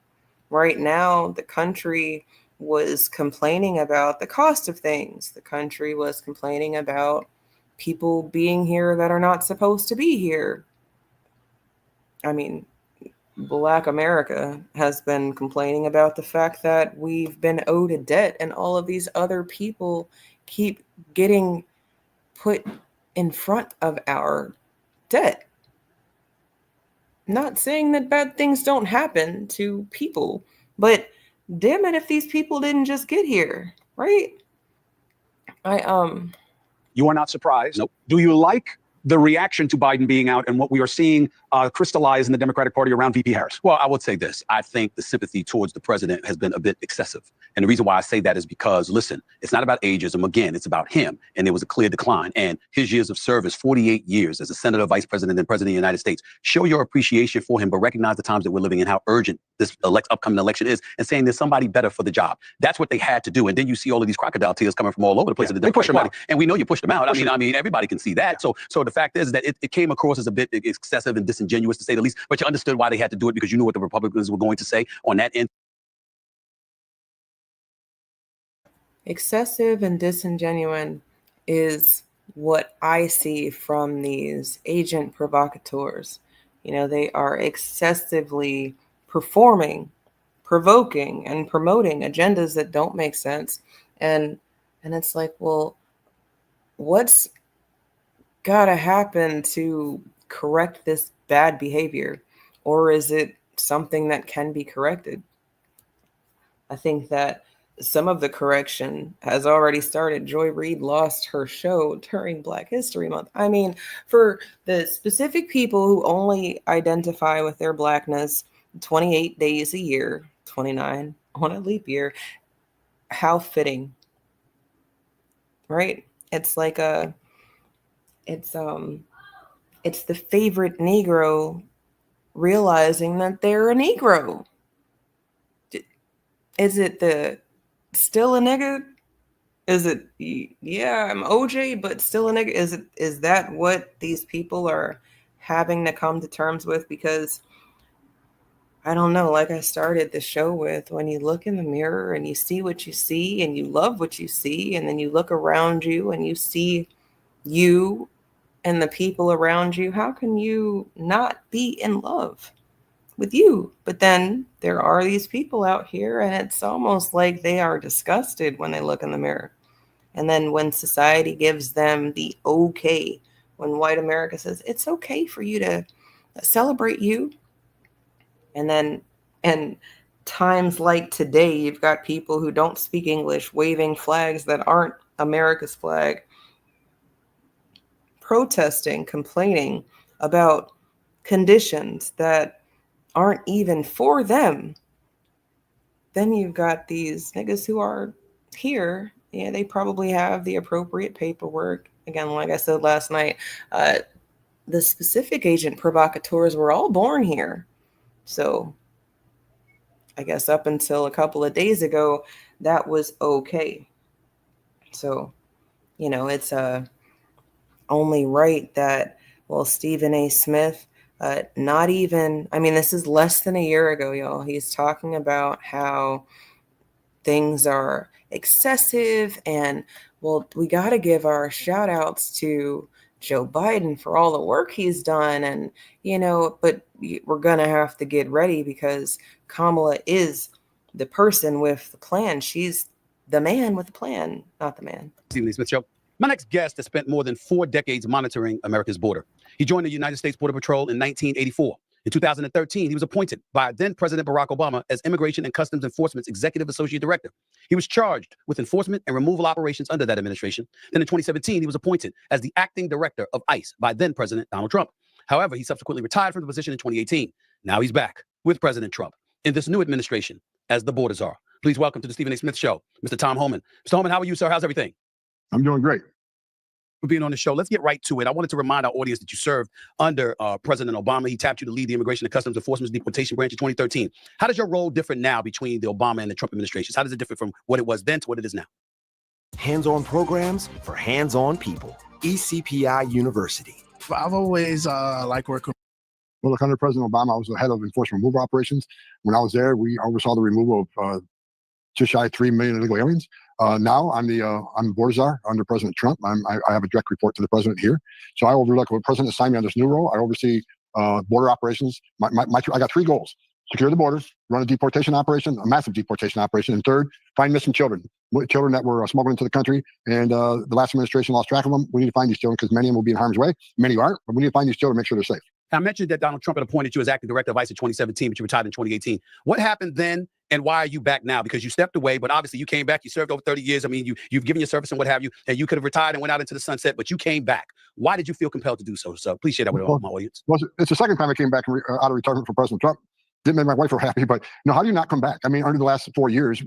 Right now, the country was complaining about the cost of things. The country was complaining about people being here that are not supposed to be here. I mean, Black America has been complaining about the fact that we've been owed a debt, and all of these other people keep getting put in front of our debt. Not saying that bad things don't happen to people, but damn it if these people didn't just get here, right? You are not surprised. Nope. Do you like the reaction to Biden being out and what we are seeing crystallize in the Democratic Party around VP Harris? Well, I would say this. I think the sympathy towards the president has been a bit excessive. And the reason why I say that is because, listen, it's not about ageism. Again, it's about him. And there was a clear decline. And his years of service, 48 years as a senator, vice president, and president of the United States, show your appreciation for him, but recognize the times that we're living in, how urgent this upcoming election is, and saying there's somebody better for the job. That's what they had to do. And then you see all of these crocodile tears coming from all over the place. They push them out. And we know you pushed them out. I mean, everybody can see that. So the fact is that it came across as a bit excessive and disingenuous, to say the least, but you understood why they had to do it, because you knew what the Republicans were going to say on that end. Excessive and disingenuous is what I see from these agent provocateurs. You know, they are excessively performing, provoking, and promoting agendas that don't make sense. And it's like, well, what's gotta happen to correct this bad behavior? Or is it something that can be corrected? I think that some of the correction has already started. Joy Reid lost her show during Black History Month. I mean, for the specific people who only identify with their Blackness 28 days a year, 29 on a leap year, how fitting, right? It's like it's the favorite Negro realizing that they're a Negro. Is it the still a nigga? Is it, yeah, I'm OJ, but still a nigga? Is that what these people are having to come to terms with? Because I don't know, like I started the show with, when you look in the mirror and you see what you see and you love what you see, and then you look around you and you see you and the people around you, how can you not be in love with you? But then there are these people out here, and it's almost like they are disgusted when they look in the mirror. And then when society gives them the okay, when white America says it's okay for you to celebrate you, and times like today, you've got people who don't speak English waving flags that aren't America's flag, protesting, complaining about conditions that aren't even for them. Then you've got these niggas who are here. Yeah, they probably have the appropriate paperwork. Again, like I said last night, the specific agent provocateurs were all born here. So I guess up until a couple of days ago, that was okay. So, you know, it's only right that, well, Stephen A. Smith, not even, I mean, this is less than a year ago, y'all. He's talking about how things are excessive, and, well, we got to give our shout outs to Joe Biden for all the work he's done. And, you know, but we're going to have to get ready because Kamala is the person with the plan. She's the man with the plan, not the man. Stephen A. Smith Show. My next guest has spent more than 4 decades monitoring America's border. He joined the United States Border Patrol in 1984. In 2013, he was appointed by then President Barack Obama as Immigration and Customs Enforcement's Executive Associate Director. He was charged with enforcement and removal operations under that administration. Then in 2017, he was appointed as the Acting Director of ICE by then President Donald Trump. However, he subsequently retired from the position in 2018. Now he's back with President Trump in this new administration as the border czar. Please welcome to the Stephen A. Smith Show, Mr. Tom Homan. Mr. Homan, how are you, sir? How's everything? I'm doing great. For being on the show. Let's get right to it. I wanted to remind our audience that you served under President Obama. He tapped you to lead the Immigration and Customs Enforcement's Deportation Branch in 2013. How does your role differ now between the Obama and the Trump administrations? How does it differ from what it was then to what it is now? Hands-on programs for hands-on people. ECPI University. I've always liked working. Well, look, under President Obama, I was the head of enforcement removal operations. When I was there, we oversaw the removal of just shy of 3 million illegal aliens. Now I'm the border czar under President Trump. I have a direct report to the president here. So I overlook, when the president assigned me on this new role, I oversee border operations. I got 3 goals: secure the border, run a deportation operation, a massive deportation operation, and third, find missing children that were smuggled into the country. And the last administration lost track of them. We need to find these children because many of them will be in harm's way. Many aren't, but we need to find these children, make sure they're safe. I mentioned that Donald Trump had appointed you as acting director of ICE in 2017, but you retired in 2018. What happened then, and why are you back now? Because you stepped away, but obviously you came back. You served over 30 years. I mean, you've given your service and what have you, and you could have retired and went out into the sunset, but you came back. Why did you feel compelled to do so? So please share that with my audience. Well, it's the second time I came back out of retirement for President Trump. Didn't make my wife very happy, but how do you not come back? I mean, under the last 4 years,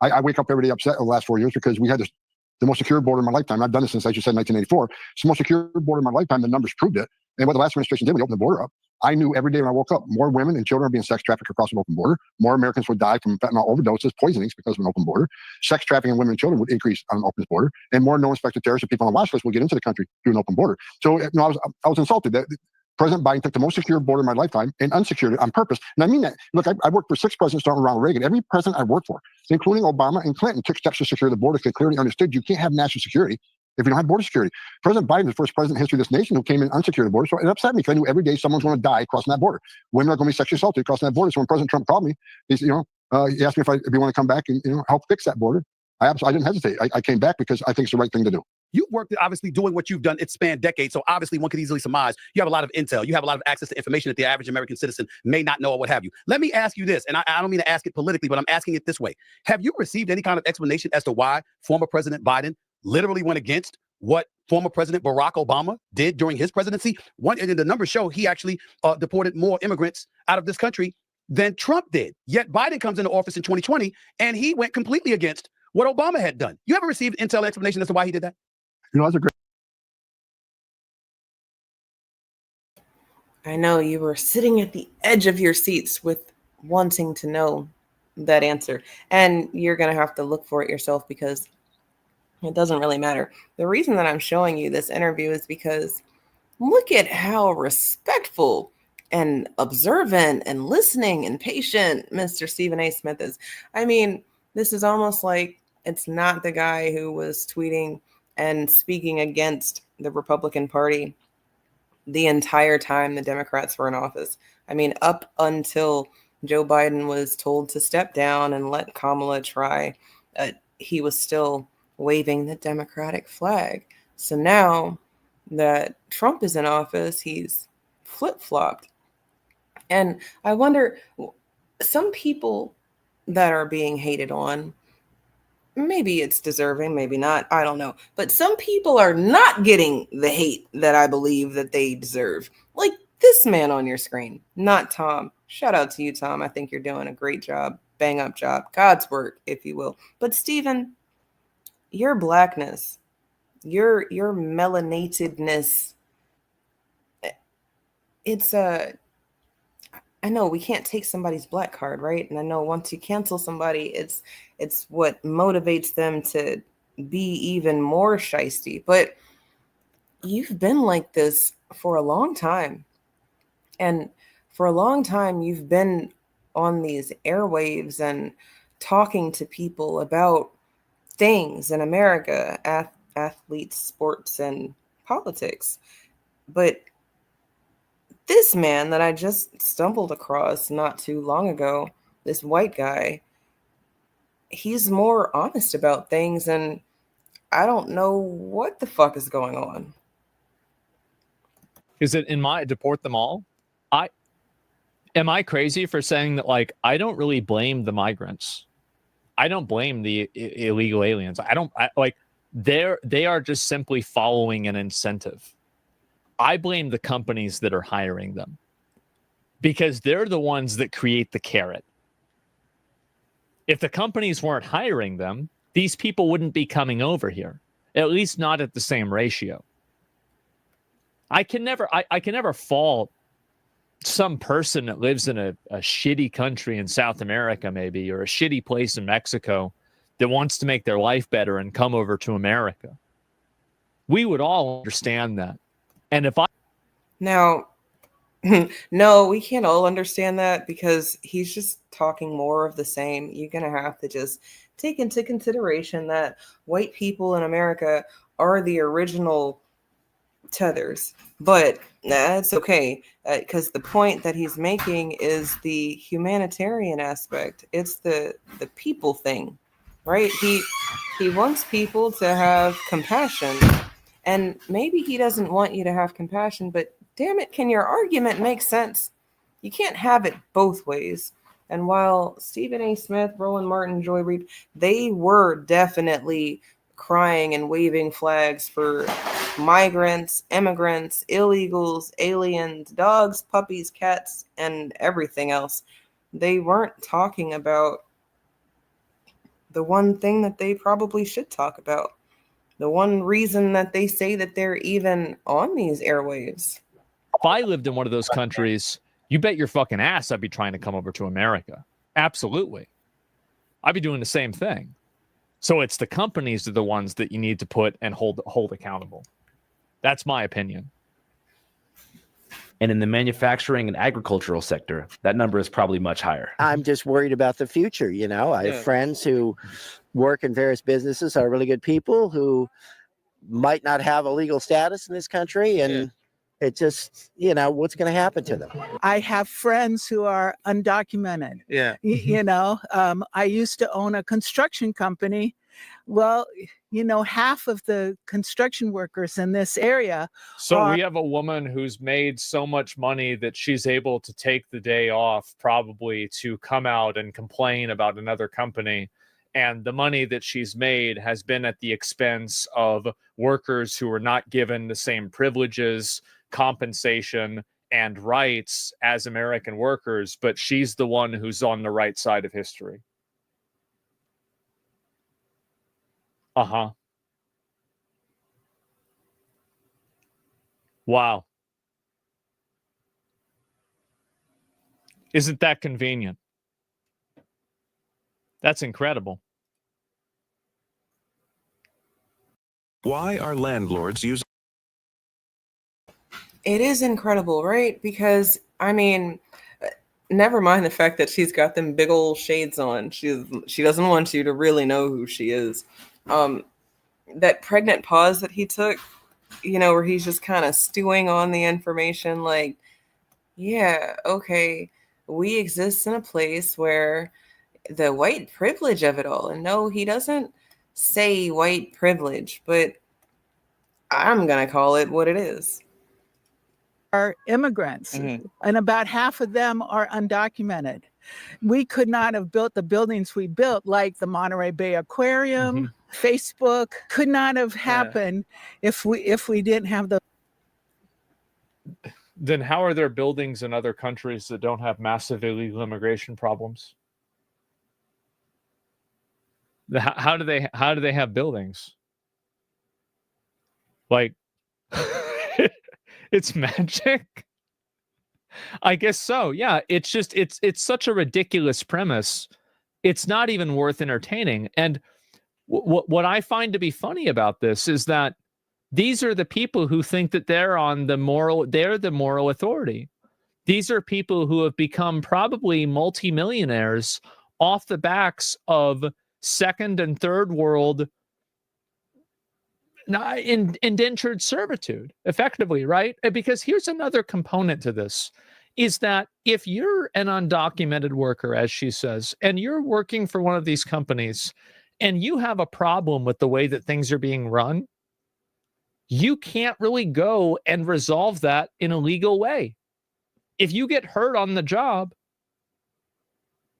I wake up every day upset over the last 4 years because we had the most secure border in my lifetime. I've done this since, as you said, 1984. It's the most secure border in my lifetime. The numbers proved it. And what the last administration did when they opened the border up, I knew every day when I woke up, more women and children are being sex trafficked across an open border. More Americans would die from fentanyl overdoses, poisonings because of an open border. Sex trafficking of women and children would increase on an open border. And more no-inspected terrorists and people on the watch list would get into the country through an open border. So I was insulted that President Biden took the most secure border in my lifetime and unsecured it on purpose. And I mean that. Look, I worked for 6 presidents starting with Ronald Reagan. Every president I worked for, including Obama and Clinton, took steps to secure the border because they clearly understood you can't have national security if you don't have border security. President Biden is the first president in history of this nation who came in unsecured the border. So it upset me because I knew every day someone's going to die crossing that border. Women are going to be sexually assaulted crossing that border. So when President Trump called me, he said, he asked me if you want to come back and help fix that border. I didn't hesitate. I came back because I think it's the right thing to do. You've worked, obviously, doing what you've done. It spanned decades. So obviously, one could easily surmise you have a lot of intel. You have a lot of access to information that the average American citizen may not know or what have you. Let me ask you this, and I don't mean to ask it politically, but I'm asking it this way. Have you received any kind of explanation as to why former President Biden literally went against what former President Barack Obama did during his presidency? And the numbers show he actually deported more immigrants out of this country than Trump did. Yet Biden comes into office in 2020, and he went completely against what Obama had done. You ever received intel explanation as to why he did that? That's a great. I know you were sitting at the edge of your seats with wanting to know that answer. And you're going to have to look for it yourself because it doesn't really matter. The reason that I'm showing you this interview is because look at how respectful and observant and listening and patient Mr. Stephen A. Smith is. I mean, this is almost like it's not the guy who was tweeting and speaking against the Republican Party the entire time the Democrats were in office. I mean, up until Joe Biden was told to step down and let Kamala try, he was still waving the Democratic flag. So now that Trump is in office, he's flip-flopped. And I wonder, some people that are being hated on, maybe it's deserving, maybe not, I don't know. But some people are not getting the hate that I believe that they deserve. Like this man on your screen, not Tom. Shout out to you, Tom. I think you're doing a great job, bang up job, God's work, if you will. But Stephen, your blackness, your melanatedness, it's I know we can't take somebody's black card, right? And I know once you cancel somebody, it's what motivates them to be even more shiesty. But you've been like this for a long time. And for a long time, you've been on these airwaves and talking to people about things in America, athletes, sports, and politics. But this man that I just stumbled across not too long ago, this white guy, he's more honest about things, and I don't know what the fuck is going on. Is it deport them all? Am I crazy for saying that? Like, I don't really blame the migrants. I don't blame the illegal aliens. They are just simply following an incentive. I blame the companies that are hiring them because they're the ones that create the carrot. If the companies weren't hiring them, these people wouldn't be coming over here, at least not at the same ratio. I can never fault some person that lives in a shitty country in South America, maybe, or a shitty place in Mexico, that wants to make their life better and come over to America. We would all understand that. And if I Now, no, we can't all understand that because he's just talking more of the same. You're going to have to just take into consideration that white people in America are the original tethers. But that's okay, because the point that he's making is the humanitarian aspect. It's the people thing, right? He wants people to have compassion. And maybe he doesn't want you to have compassion, but damn it, can your argument make sense? You can't have it both ways. And while Stephen A. Smith, Roland Martin, Joy Reid, they were definitely crying and waving flags for migrants, immigrants, illegals, aliens, dogs, puppies, cats, and everything else, they weren't talking about the one thing that they probably should talk about. The one reason that they say that they're even on these airwaves. If I lived in one of those countries, you bet your fucking ass I'd be trying to come over to America. Absolutely. I'd be doing the same thing. So it's the companies are the ones that you need to put and hold accountable. That's my opinion. And in the manufacturing and agricultural sector, that number is probably much higher. I'm just worried about the future. You know, I have friends who work in various businesses, are really good people who might not have a legal status in this country. And it just, you know, what's going to happen to them? I have friends who are undocumented. Yeah. You know, I used to own a construction company. Well, you know, half of the construction workers in this area. So we have a woman who's made so much money that she's able to take the day off probably to come out and complain about another company. And the money that she's made has been at the expense of workers who are not given the same privileges, compensation, and rights as American workers. But she's the one who's on the right side of history. Uh-huh. Wow. Isn't that convenient? That's incredible. Why are landlords using... It is incredible, right? Because, I mean, never mind the fact that she's got them big old shades on. She doesn't want you to really know who she is. That pregnant pause that he took, you know, where he's just kind of stewing on the information, like, yeah, okay, we exist in a place where the white privilege of it all, and no, he doesn't say white privilege, but I'm going to call it what it is. Are immigrants, and about half of them are undocumented. We could not have built the buildings we built, like the Monterey Bay Aquarium, Facebook, could not have happened if we didn't have the. Then how are there buildings in other countries that don't have massive illegal immigration problems? How do they have buildings? Like, it's magic. I guess so. Yeah, it's just it's such a ridiculous premise. It's not even worth entertaining. And what I find to be funny about this is that these are the people who think that they're the moral authority. These are people who have become probably multimillionaires off the backs of second and third world indentured servitude, effectively, right? Because here's another component to this, is that if you're an undocumented worker, as she says, and you're working for one of these companies and you have a problem with the way that things are being run, you can't really go and resolve that in a legal way. If you get hurt on the job,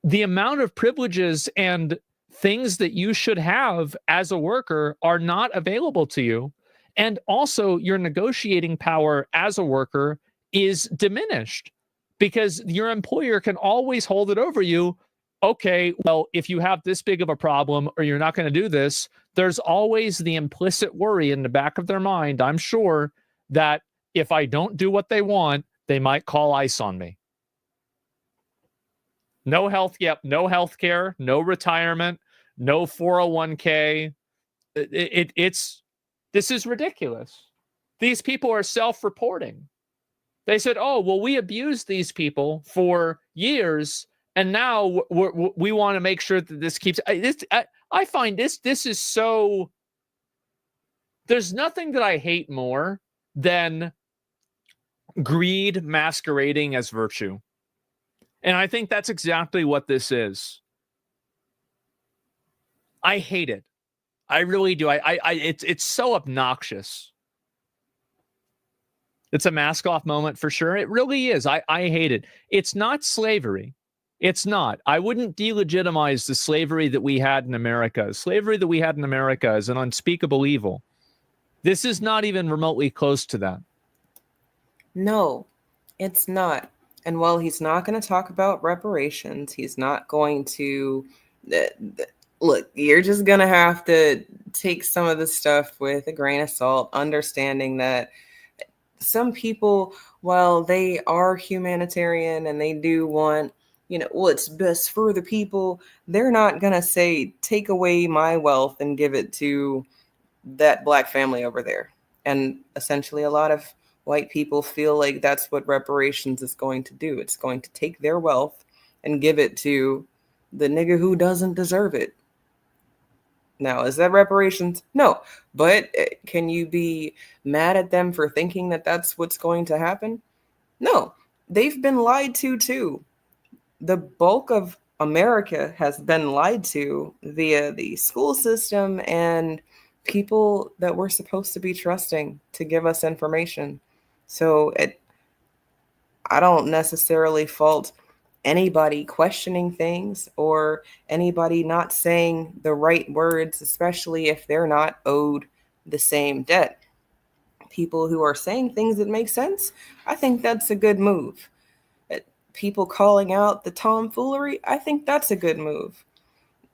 the amount of privileges and things that you should have as a worker are not available to you. And also your negotiating power as a worker is diminished because your employer can always hold it over you. Okay, well, if you have this big of a problem or you're not going to do this, there's always the implicit worry in the back of their mind, I'm sure, that if I don't do what they want, they might call ICE on me. No health care, no retirement, no 401k. This is ridiculous. These people are self-reporting. They said, "Oh, well, we abused these people for years, and now we want to make sure that this keeps." I find this is so. There's nothing that I hate more than greed masquerading as virtue, and I think that's exactly what this is. I hate it. I really do. It's so obnoxious. It's a mask off moment for sure. It really is. I hate it. It's not slavery. It's not. I wouldn't delegitimize the slavery that we had in America. Slavery that we had in America is an unspeakable evil. This is not even remotely close to that. No, it's not. And while he's not going to talk about reparations, he's not going to look, you're just going to have to take some of the stuff with a grain of salt, understanding that some people, while they are humanitarian and they do want, what's best for the people, they're not going to say, take away my wealth and give it to that black family over there. And essentially a lot of white people feel like that's what reparations is going to do. It's going to take their wealth and give it to the nigga who doesn't deserve it. Now, is that reparations? No. But can you be mad at them for thinking that that's what's going to happen? No. They've been lied to too. The bulk of America has been lied to via the school system and people that we're supposed to be trusting to give us information. So I don't necessarily fault anybody questioning things or anybody not saying the right words, especially if they're not owed the same debt. People who are saying things that make sense, I think that's a good move. People calling out the tomfoolery, I think that's a good move.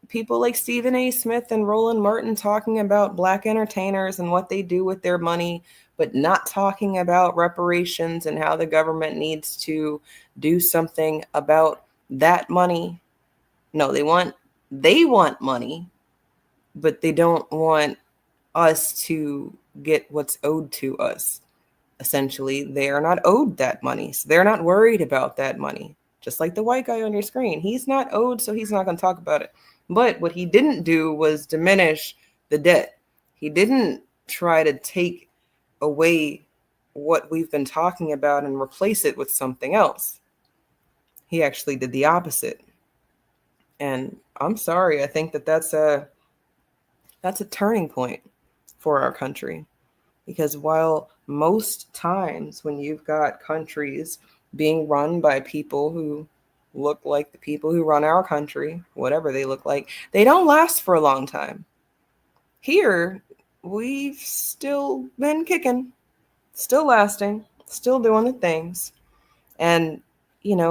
People like Stephen A. Smith and Roland Martin talking about black entertainers and what they do with their money, but not talking about reparations and how the government needs to do something about that money. No, they want money, but they don't want us to get what's owed to us. Essentially, they are not owed that money, so they're not worried about that money. Just like the white guy on your screen. He's not owed, so he's not going to talk about it. But what he didn't do was diminish the debt. He didn't try to take away what we've been talking about and replace it with something else. He actually did the opposite. And I'm sorry, I think that that's a turning point for our country. Because while most times when you've got countries being run by people who look like the people who run our country, whatever they look like, they don't last for a long time. Here, we've still been kicking, still lasting, still doing the things. And,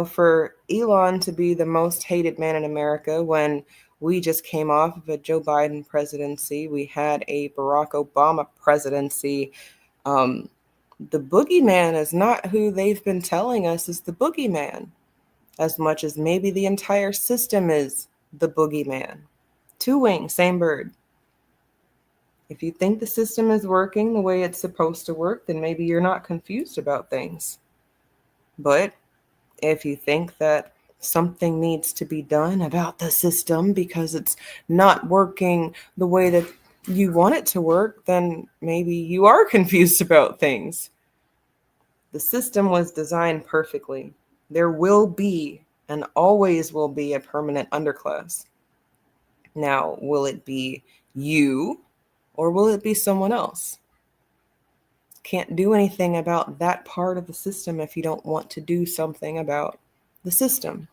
for Elon to be the most hated man in America when we just came off of a Joe Biden presidency, we had a Barack Obama presidency. The boogeyman is not who they've been telling us is the boogeyman, as much as maybe the entire system is the boogeyman. Two wings, same bird. If you think the system is working the way it's supposed to work, then maybe you're not confused about things. But if you think that something needs to be done about the system because it's not working the way that you want it to work, then maybe you are confused about things. The system was designed perfectly. There will be and always will be a permanent underclass. Now, will it be you or will it be someone else? Can't do anything about that part of the system if you don't want to do something about the system.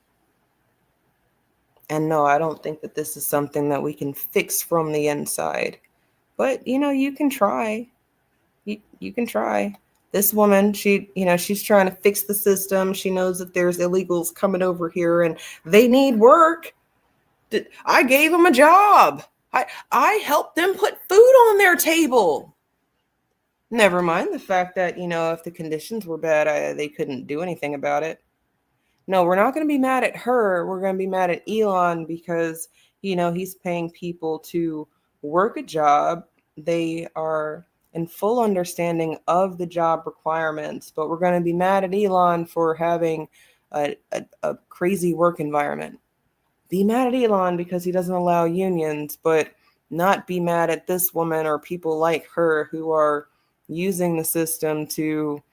And no, I don't think that this is something that we can fix from the inside. But, you can try. You can try. This woman, she's trying to fix the system. She knows that there's illegals coming over here and they need work. I gave them a job. I helped them put food on their table. Never mind the fact that, if the conditions were bad, they couldn't do anything about it. No, we're not going to be mad at her. We're going to be mad at Elon because He's paying people to work a job. They are in full understanding of the job requirements, but we're going to be mad at Elon for having a crazy work environment. Be mad at Elon because he doesn't allow unions, but not be mad at this woman or people like her who are using the system to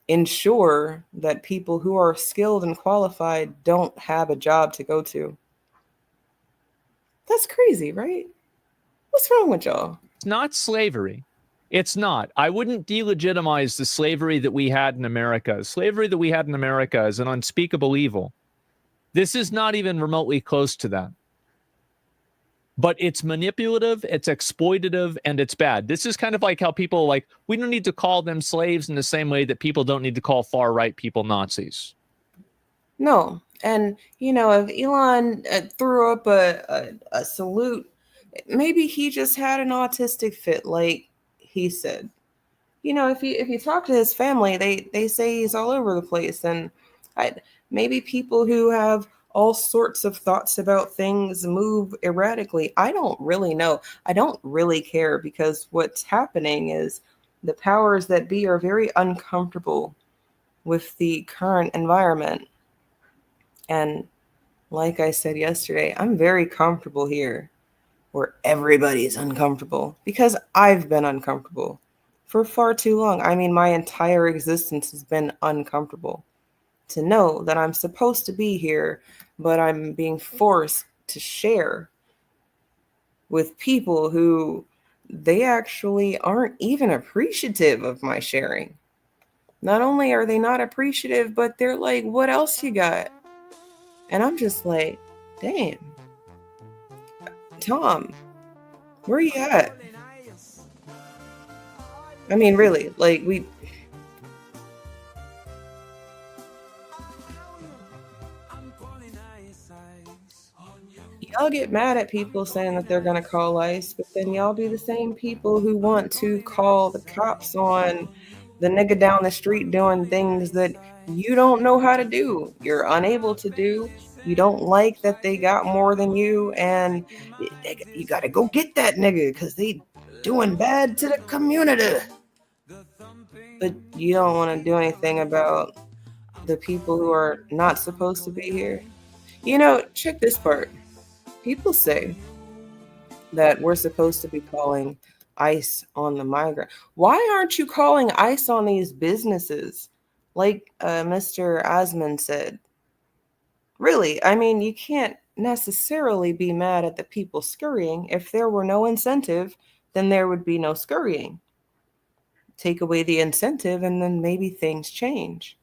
ensure that people who are skilled and qualified don't have a job to go to. That's crazy, right? What's wrong with y'all? It's not slavery. It's not. I wouldn't delegitimize the slavery that we had in America. Slavery that we had in America is an unspeakable evil. This is not even remotely close to that. But it's manipulative, it's exploitative, and it's bad. This is kind of like how people we don't need to call them slaves in the same way that people don't need to call far-right people Nazis. No. And, if Elon threw up a salute, maybe he just had an autistic fit, like he said. If you talk to his family, they say he's all over the place. And maybe people who have all sorts of thoughts about things move erratically. I don't really know. I don't really care, because what's happening is the powers that be are very uncomfortable with the current environment. And like I said yesterday, I'm very comfortable here where everybody's uncomfortable, because I've been uncomfortable for far too long. I mean, my entire existence has been uncomfortable. To know that I'm supposed to be here, but I'm being forced to share with people who they actually aren't even appreciative of my sharing. Not only are they not appreciative, but they're like, what else you got? And I'm just like, damn. Tom, where you at? I mean, really, y'all get mad at people saying that they're going to call ICE, but then y'all be the same people who want to call the cops on the nigga down the street doing things that you don't know how to do. You're unable to do. You don't like that they got more than you, and you got to go get that nigga because they doing bad to the community. But you don't want to do anything about the people who are not supposed to be here. Check this part. People say that we're supposed to be calling ICE on the migrant. Why aren't you calling ICE on these businesses? Like Mr. Osmond said. Really, I mean, you can't necessarily be mad at the people scurrying. If there were no incentive, then there would be no scurrying. Take away the incentive and then maybe things change.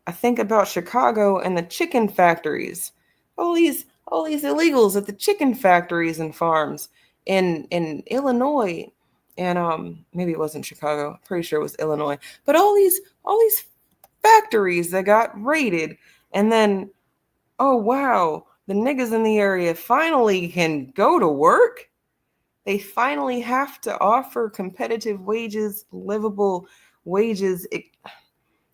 I think about Chicago and the chicken factories. All these illegals at the chicken factories and farms in Illinois, and maybe it wasn't Chicago. I'm pretty sure it was Illinois. But all these factories that got raided, and then, oh wow, the niggas in the area finally can go to work. They finally have to offer competitive wages, livable wages,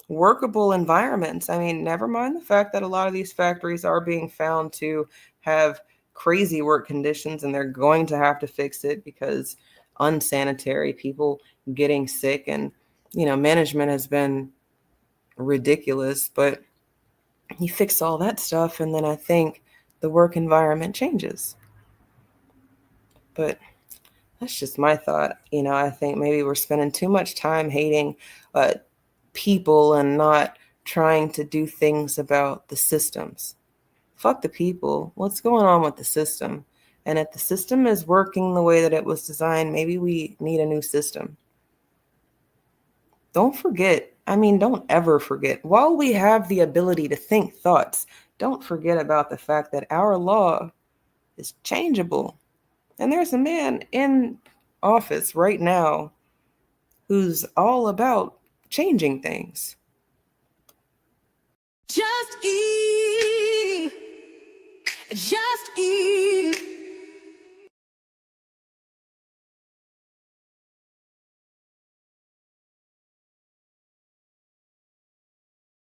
workable environments. I mean, never mind the fact that a lot of these factories are being found to have crazy work conditions, and they're going to have to fix it because unsanitary, people getting sick, and management has been ridiculous. But you fix all that stuff, and then I think the work environment changes. But that's just my thought. I think maybe we're spending too much time hating people and not trying to do things about the systems. Fuck the people. What's going on with the system? And if the system is working the way that it was designed, maybe we need a new system. Don't ever forget. While we have the ability to think thoughts, don't forget about the fact that our law is changeable. And there's a man in office right now who's all about changing things. Just eat